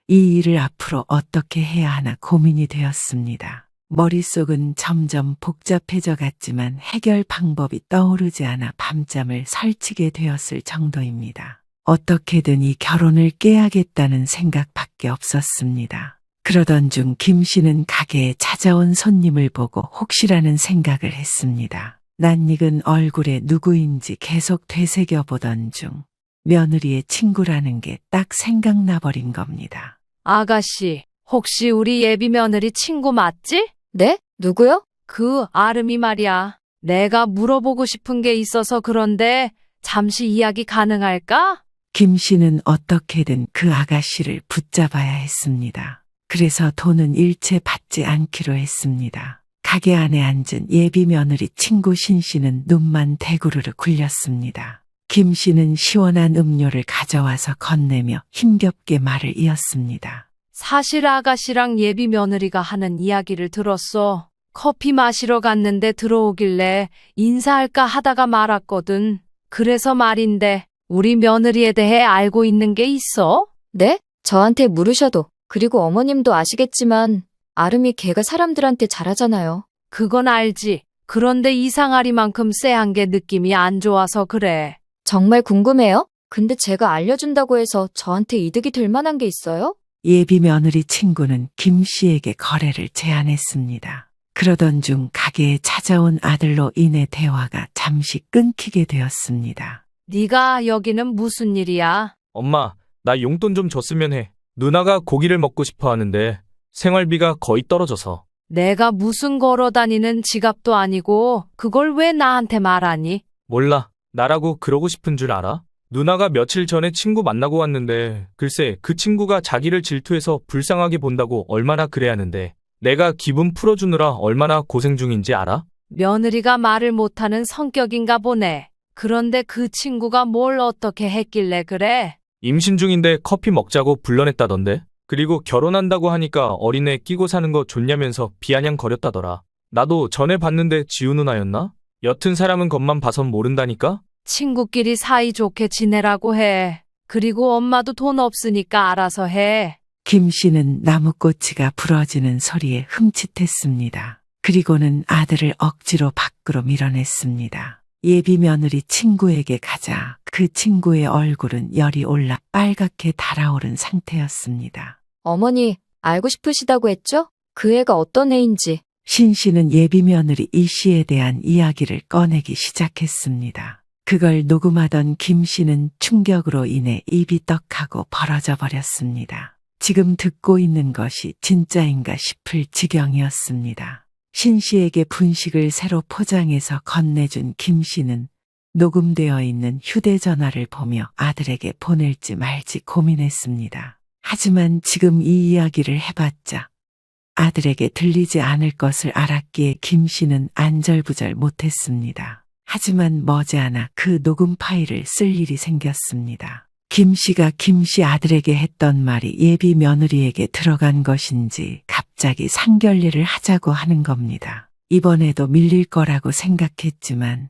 이 일을 앞으로 어떻게 해야 하나 고민이 되었습니다. 머릿속은 점점 복잡해져 갔지만 해결 방법이 떠오르지 않아 밤잠을 설치게 되었을 정도입니다. 어떻게든 이 결혼을 깨야겠다는 생각밖에 없었습니다. 그러던 중 김 씨는 가게에 찾아온 손님을 보고 혹시라는 생각을 했습니다. 낯익은 얼굴에 누구인지 계속 되새겨보던 중 며느리의 친구라는 게 딱 생각나버린 겁니다. 아가씨, 혹시 우리 예비 며느리 친구 맞지? 네? 누구요? 그 아름이 말이야. 내가 물어보고 싶은 게 있어서 그런데 잠시 이야기 가능할까? 김 씨는 어떻게든 그 아가씨를 붙잡아야 했습니다. 그래서 돈은 일체 받지 않기로 했습니다. 가게 안에 앉은 예비 며느리 친구 신 씨는 눈만 대구르르 굴렸습니다. 김 씨는 시원한 음료를 가져와서 건네며 힘겹게 말을 이었습니다. 사실 아가씨랑 예비 며느리가 하는 이야기를 들었어. 커피 마시러 갔는데 들어오길래 인사할까 하다가 말았거든. 그래서 말인데 우리 며느리에 대해 알고 있는 게 있어? 네? 저한테 물으셔도. 그리고 어머님도 아시겠지만 아름이 걔가 사람들한테 잘하잖아요. 그건 알지. 그런데 이상하리만큼 쎄한 게 느낌이 안 좋아서 그래. 정말 궁금해요? 근데 제가 알려준다고 해서 저한테 이득이 될 만한 게 있어요? 예비 며느리 친구는 김 씨에게 거래를 제안했습니다. 그러던 중 가게에 찾아온 아들로 인해 대화가 잠시 끊기게 되었습니다. 네가 여기는 무슨 일이야? 엄마, 나 용돈 좀 줬으면 해. 누나가 고기를 먹고 싶어 하는데 생활비가 거의 떨어져서. 내가 무슨 걸어 다니는 지갑도 아니고 그걸 왜 나한테 말하니? 몰라. 나라고 그러고 싶은 줄 알아? 누나가 며칠 전에 친구 만나고 왔는데 글쎄 그 친구가 자기를 질투해서 불쌍하게 본다고 얼마나 그래 하는데 내가 기분 풀어주느라 얼마나 고생 중인지 알아? 며느리가 말을 못하는 성격인가 보네. 그런데 그 친구가 뭘 어떻게 했길래 그래? 임신 중인데 커피 먹자고 불러냈다던데? 그리고 결혼한다고 하니까 어린애 끼고 사는 거 좋냐면서 비아냥거렸다더라. 나도 전에 봤는데 지우 누나였나? 옅은 사람은 겉만 봐선 모른다니까? 친구끼리 사이좋게 지내라고 해. 그리고 엄마도 돈 없으니까 알아서 해. 김 씨는 나무꼬치가 부러지는 소리에 흠칫했습니다. 그리고는 아들을 억지로 밖으로 밀어냈습니다. 예비 며느리 친구에게 가자 그 친구의 얼굴은 열이 올라 빨갛게 달아오른 상태였습니다. 어머니, 알고 싶으시다고 했죠? 그 애가 어떤 애인지. 신 씨는 예비 며느리 이 씨에 대한 이야기를 꺼내기 시작했습니다. 그걸 녹음하던 김 씨는 충격으로 인해 입이 떡하고 벌어져 버렸습니다. 지금 듣고 있는 것이 진짜인가 싶을 지경이었습니다. 신 씨에게 분식을 새로 포장해서 건네준 김 씨는 녹음되어 있는 휴대전화를 보며 아들에게 보낼지 말지 고민했습니다. 하지만 지금 이 이야기를 해봤자 아들에게 들리지 않을 것을 알았기에 김 씨는 안절부절 못했습니다. 하지만 머지않아 그 녹음 파일을 쓸 일이 생겼습니다. 김 씨가 김 씨 아들에게 했던 말이 예비 며느리에게 들어간 것인지 갑자기 상견례를 하자고 하는 겁니다. 이번에도 밀릴 거라고 생각했지만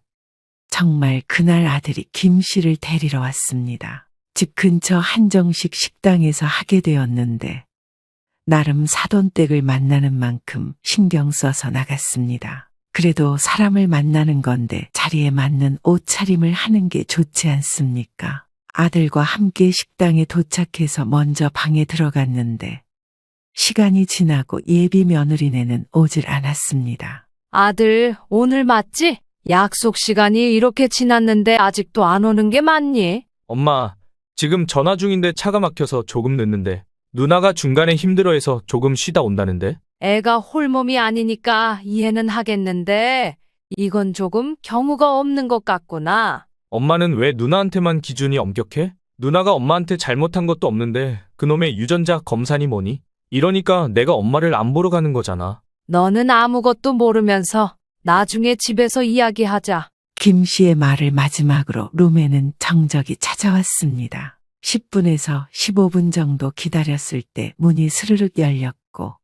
정말 그날 아들이 김 씨를 데리러 왔습니다. 집 근처 한정식 식당에서 하게 되었는데 나름 사돈댁을 만나는 만큼 신경 써서 나갔습니다. 그래도 사람을 만나는 건데 자리에 맞는 옷차림을 하는 게 좋지 않습니까? 아들과 함께 식당에 도착해서 먼저 방에 들어갔는데 시간이 지나고 예비 며느리네는 오질 않았습니다. 아들, 오늘 맞지? 약속 시간이 이렇게 지났는데 아직도 안 오는 게 맞니? 엄마, 지금 전화 중인데 차가 막혀서 조금 늦는데 누나가 중간에 힘들어해서 조금 쉬다 온다는데? 애가 홀몸이 아니니까 이해는 하겠는데 이건 조금 경우가 없는 것 같구나. 엄마는 왜 누나한테만 기준이 엄격해? 누나가 엄마한테 잘못한 것도 없는데 그놈의 유전자 검사니 뭐니? 이러니까 내가 엄마를 안 보러 가는 거잖아. 너는 아무것도 모르면서 나중에 집에서 이야기하자. 김 씨의 말을 마지막으로 룸에는 정적이 찾아왔습니다. 10분에서 15분 정도 기다렸을 때 문이 스르륵 열렸고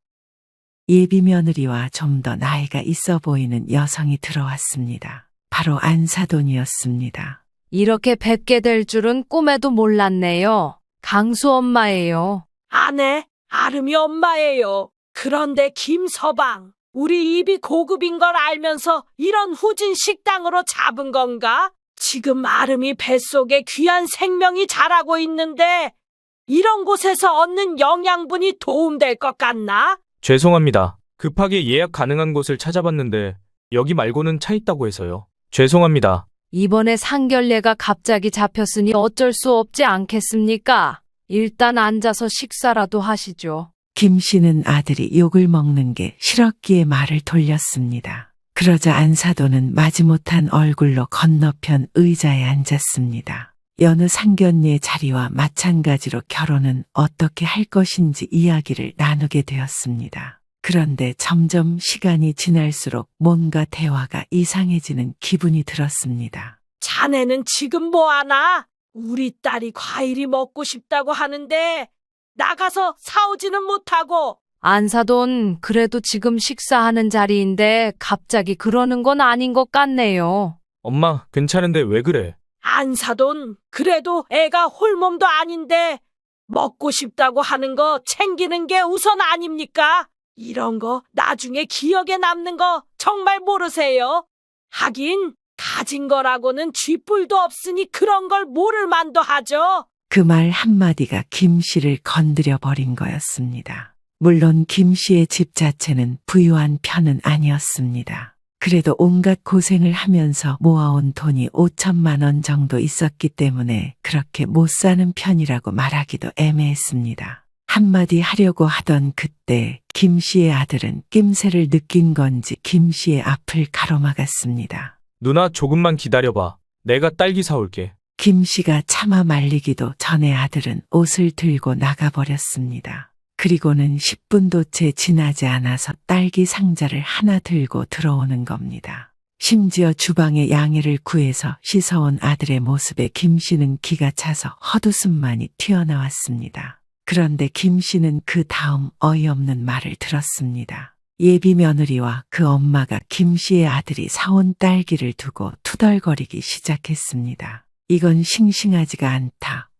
예비 며느리와 좀 더 나이가 있어 보이는 여성이 들어왔습니다. 바로 안사돈이었습니다. 이렇게 뵙게 될 줄은 꿈에도 몰랐네요. 강수 엄마예요. 아내, 아름이 엄마예요. 그런데 김서방, 우리 입이 고급인 걸 알면서 이런 후진 식당으로 잡은 건가? 지금 아름이 뱃속에 귀한 생명이 자라고 있는데 이런 곳에서 얻는 영양분이 도움될 것 같나? 죄송합니다. 급하게 예약 가능한 곳을 찾아봤는데 여기 말고는 차 있다고 해서요. 죄송합니다. 이번에 상견례가 갑자기 잡혔으니 어쩔 수 없지 않겠습니까? 일단 앉아서 식사라도 하시죠. 김 씨는 아들이 욕을 먹는 게 싫었기에 말을 돌렸습니다. 그러자 안사돈은 마지못한 얼굴로 건너편 의자에 앉았습니다. 여느 상견례 자리와 마찬가지로 결혼은 어떻게 할 것인지 이야기를 나누게 되었습니다. 그런데 점점 시간이 지날수록 뭔가 대화가 이상해지는 기분이 들었습니다. 자네는 지금 뭐 하나? 우리 딸이 과일이 먹고 싶다고 하는데 나가서 사오지는 못하고. 안사돈, 그래도 지금 식사하는 자리인데 갑자기 그러는 건 아닌 것 같네요. 엄마, 괜찮은데 왜 그래? 안사돈, 그래도 애가 홀몸도 아닌데 먹고 싶다고 하는 거 챙기는 게 우선 아닙니까? 이런 거 나중에 기억에 남는 거 정말 모르세요? 하긴 가진 거라고는 쥐뿔도 없으니 그런 걸 모를 만도 하죠. 그 말 한마디가 김 씨를 건드려 버린 거였습니다. 물론 김 씨의 집 자체는 부유한 편은 아니었습니다. 그래도 온갖 고생을 하면서 모아온 돈이 5천만 원 정도 있었기 때문에 그렇게 못 사는 편이라고 말하기도 애매했습니다. 한마디 하려고 하던 그때 김 씨의 아들은 낌새를 느낀 건지 김 씨의 앞을 가로막았습니다. 누나 조금만 기다려봐. 내가 딸기 사올게. 김 씨가 차마 말리기도 전에 아들은 옷을 들고 나가버렸습니다. 그리고는 10분도 채 지나지 않아서 딸기 상자를 하나 들고 들어오는 겁니다. 심지어 주방에 양해를 구해서 씻어온 아들의 모습에 김 씨는 기가 차서 헛웃음만이 튀어나왔습니다. 그런데 김 씨는 그 다음 어이없는 말을 들었습니다. 예비 며느리와 그 엄마가 김 씨의 아들이 사온 딸기를 두고 투덜거리기 시작했습니다. 이건 싱싱하지가 않다.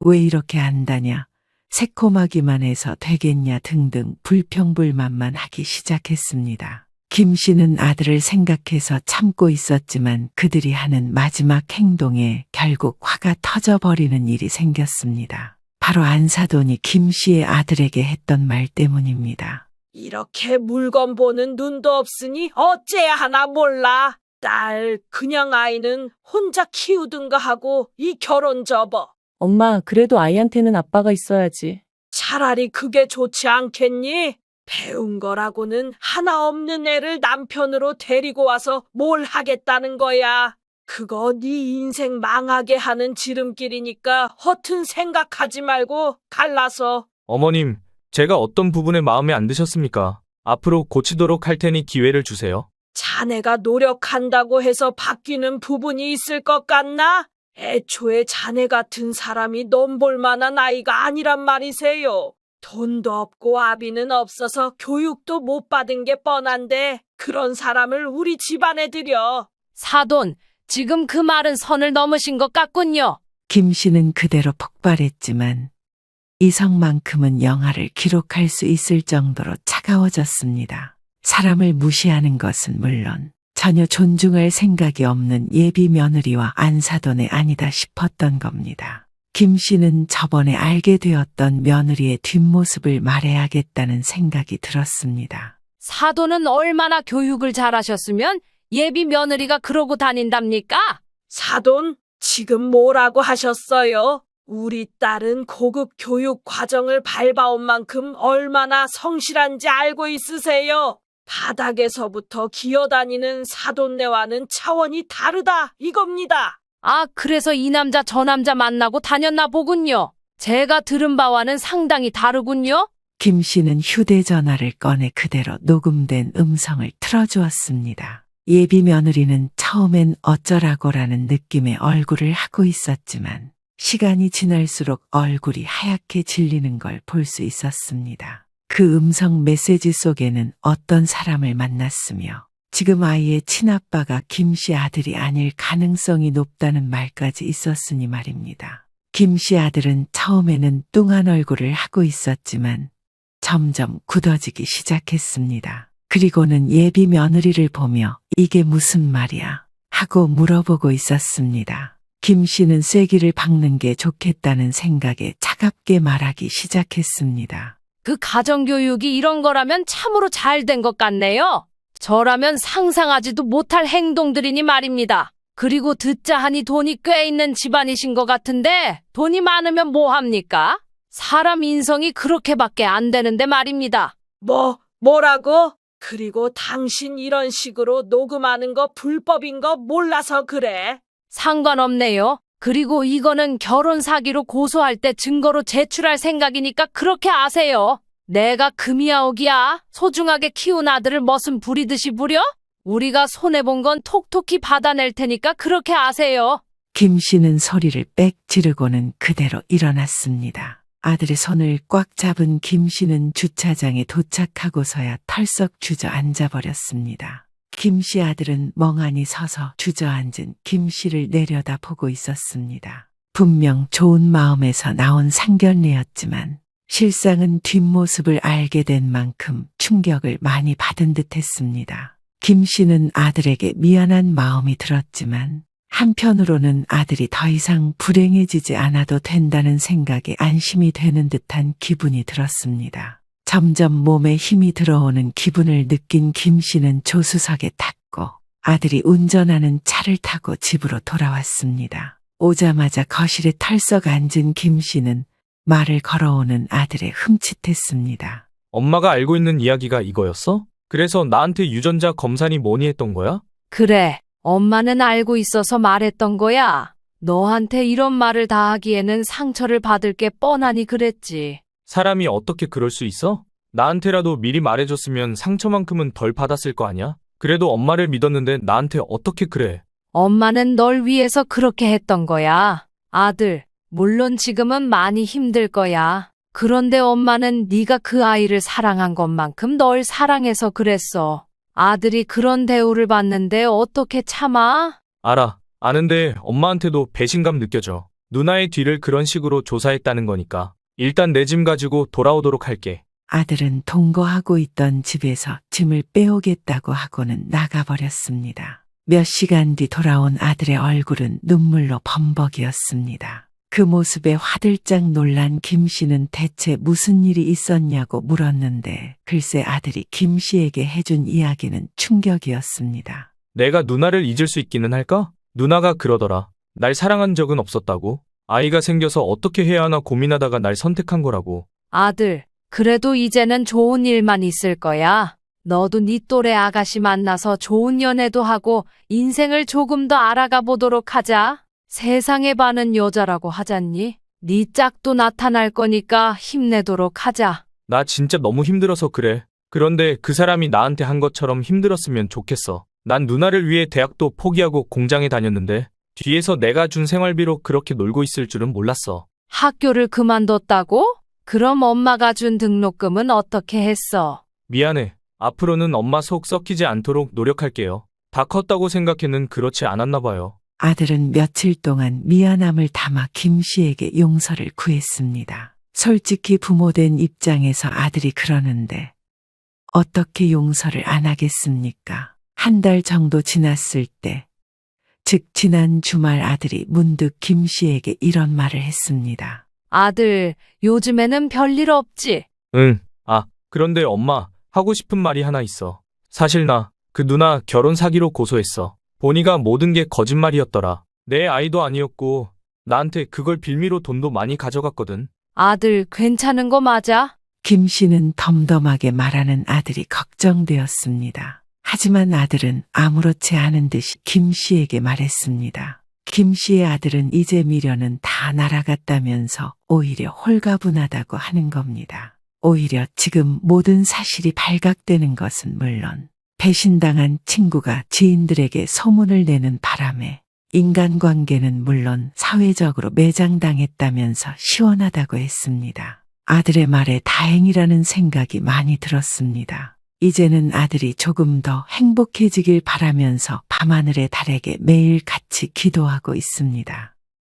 왜 이렇게 한다냐? 새콤하기만 해서 되겠냐 등등 불평불만만 하기 시작했습니다. 김 씨는 아들을 생각해서 참고 있었지만 그들이 하는 마지막 행동에 결국 화가 터져버리는 일이 생겼습니다. 바로 안사돈이 김 씨의 아들에게 했던 말 때문입니다. 이렇게 물건 보는 눈도 없으니 어째야 하나 몰라. 딸, 그냥 아이는 혼자 키우든가 하고 이 결혼 접어. 엄마, 그래도 아이한테는 아빠가 있어야지. 차라리 그게 좋지 않겠니? 배운 거라고는 하나 없는 애를 남편으로 데리고 와서 뭘 하겠다는 거야. 그거 네 인생 망하게 하는 지름길이니까 허튼 생각하지 말고 갈라서. 어머님, 제가 어떤 부분에 마음에 안 드셨습니까? 앞으로 고치도록 할 테니 기회를 주세요. 자네가 노력한다고 해서 바뀌는 부분이 있을 것 같나? 애초에 자네 같은 사람이 넘볼 만한 아이가 아니란 말이세요. 돈도 없고 아비는 없어서 교육도 못 받은 게 뻔한데 그런 사람을 우리 집안에 들여. 사돈, 지금 그 말은 선을 넘으신 것 같군요. 김 씨는 그대로 폭발했지만 이성만큼은 영화를 기록할 수 있을 정도로 차가워졌습니다. 사람을 무시하는 것은 물론 전혀 존중할 생각이 없는 예비 며느리와 안사돈의 아니다 싶었던 겁니다. 김 씨는 저번에 알게 되었던 며느리의 뒷모습을 말해야겠다는 생각이 들었습니다. 사돈은 얼마나 교육을 잘하셨으면 예비 며느리가 그러고 다닌답니까? 사돈, 지금 뭐라고 하셨어요? 우리 딸은 고급 교육 과정을 밟아온 만큼 얼마나 성실한지 알고 있으세요? 바닥에서부터 기어다니는 사돈네와는 차원이 다르다 이겁니다. 아, 그래서 이 남자 저 남자 만나고 다녔나 보군요. 제가 들은 바와는 상당히 다르군요. 김 씨는 휴대전화를 꺼내 그대로 녹음된 음성을 틀어주었습니다. 예비 며느리는 처음엔 어쩌라고라는 느낌의 얼굴을 하고 있었지만 시간이 지날수록 얼굴이 하얗게 질리는 걸 볼 수 있었습니다. 그 음성 메시지 속에는 어떤 사람을 만났으며 지금 아이의 친아빠가 김씨 아들이 아닐 가능성이 높다는 말까지 있었으니 말입니다. 김씨 아들은 처음에는 뚱한 얼굴을 하고 있었지만 점점 굳어지기 시작했습니다. 그리고는 예비 며느리를 보며 이게 무슨 말이야 하고 물어보고 있었습니다. 김씨는 쐐기를 박는 게 좋겠다는 생각에 차갑게 말하기 시작했습니다. 그 가정교육이 이런 거라면 참으로 잘 된 것 같네요. 저라면 상상하지도 못할 행동들이니 말입니다. 그리고 듣자 하니 돈이 꽤 있는 집안이신 것 같은데 돈이 많으면 뭐 합니까? 사람 인성이 그렇게밖에 안 되는데 말입니다. 뭐라고? 그리고 당신 이런 식으로 녹음하는 거 불법인 거 몰라서 그래. 상관없네요. 그리고 이거는 결혼 사기로 고소할 때 증거로 제출할 생각이니까 그렇게 아세요. 내가 금이야옥이야. 소중하게 키운 아들을 머슴 부리듯이 부려? 우리가 손해본 건 톡톡히 받아낼 테니까 그렇게 아세요. 김씨는 소리를 빽 지르고는 그대로 일어났습니다. 아들의 손을 꽉 잡은 김씨는 주차장에 도착하고서야 털썩 주저앉아 버렸습니다. 김씨 아들은 멍하니 서서 주저앉은 김씨를 내려다보고 있었습니다. 분명 좋은 마음에서 나온 상견례였지만 실상은 뒷모습을 알게 된 만큼 충격을 많이 받은 듯했습니다. 김씨는 아들에게 미안한 마음이 들었지만 한편으로는 아들이 더 이상 불행해지지 않아도 된다는 생각에 안심이 되는 듯한 기분이 들었습니다. 점점 몸에 힘이 들어오는 기분을 느낀 김씨는 조수석에 탔고 아들이 운전하는 차를 타고 집으로 돌아왔습니다. 오자마자 거실에 털썩 앉은 김씨는 말을 걸어오는 아들에 흠칫했습니다. 엄마가 알고 있는 이야기가 이거였어? 그래서 나한테 유전자 검사니 뭐니 했던 거야? 그래, 엄마는 알고 있어서 말했던 거야. 너한테 이런 말을 다 하기에는 상처를 받을 게 뻔하니 그랬지. 사람이 어떻게 그럴 수 있어? 나한테라도 미리 말해줬으면 상처만큼은 덜 받았을 거 아니야? 그래도 엄마를 믿었는데 나한테 어떻게 그래? 엄마는 널 위해서 그렇게 했던 거야. 아들, 물론 지금은 많이 힘들 거야. 그런데 엄마는 네가 그 아이를 사랑한 것만큼 널 사랑해서 그랬어. 아들이 그런 대우를 받는데 어떻게 참아? 알아. 아는데 엄마한테도 배신감 느껴져. 누나의 뒤를 그런 식으로 조사했다는 거니까. 일단 내 짐 가지고 돌아오도록 할게. 아들은 동거하고 있던 집에서 짐을 빼오겠다고 하고는 나가버렸습니다. 몇 시간 뒤 돌아온 아들의 얼굴은 눈물로 범벅이었습니다. 그 모습에 화들짝 놀란 김씨는 대체 무슨 일이 있었냐고 물었는데 글쎄 아들이 김씨에게 해준 이야기는 충격이었습니다. 내가 누나를 잊을 수 있기는 할까? 누나가 그러더라. 날 사랑한 적은 없었다고. 아이가 생겨서 어떻게 해야 하나 고민하다가 날 선택한 거라고. 아들, 그래도 이제는 좋은 일만 있을 거야. 너도 네 또래 아가씨 만나서 좋은 연애도 하고 인생을 조금 더 알아가 보도록 하자. 세상에 반은 여자라고 하잖니? 네 짝도 나타날 거니까 힘내도록 하자. 나 진짜 너무 힘들어서 그래. 그런데 그 사람이 나한테 한 것처럼 힘들었으면 좋겠어. 난 누나를 위해 대학도 포기하고 공장에 다녔는데 뒤에서 내가 준 생활비로 그렇게 놀고 있을 줄은 몰랐어. 학교를 그만뒀다고? 그럼 엄마가 준 등록금은 어떻게 했어? 미안해. 앞으로는 엄마 속 썩히지 않도록 노력할게요. 다 컸다고 생각해는 그렇지 않았나 봐요. 아들은 며칠 동안 미안함을 담아 김씨에게 용서를 구했습니다. 솔직히 부모된 입장에서 아들이 그러는데 어떻게 용서를 안 하겠습니까? 한 달 정도 지났을 때, 즉 지난 주말 아들이 문득 김씨에게 이런 말을 했습니다. 아들, 요즘에는 별일 없지? 응. 그런데 엄마, 하고 싶은 말이 하나 있어. 사실 나, 그 누나 결혼 사기로 고소했어. 보니가 모든 게 거짓말이었더라. 내 아이도 아니었고, 나한테 그걸 빌미로 돈도 많이 가져갔거든. 아들, 괜찮은 거 맞아? 김씨는 덤덤하게 말하는 아들이 걱정되었습니다. 하지만 아들은 아무렇지 않은 듯이 김씨에게 말했습니다. 김씨의 아들은 이제 미련은 다 날아갔다면서 오히려 홀가분하다고 하는 겁니다. 오히려 지금 모든 사실이 발각되는 것은 물론 배신당한 친구가 지인들에게 소문을 내는 바람에 인간관계는 물론 사회적으로 매장당했다면서 시원하다고 했습니다. 아들의 말에 다행이라는 생각이 많이 들었습니다. 이제는 아들이 조금 더 행복해지길 바라면서 밤하늘의 달에게 매일 같이 기도하고 있습니다.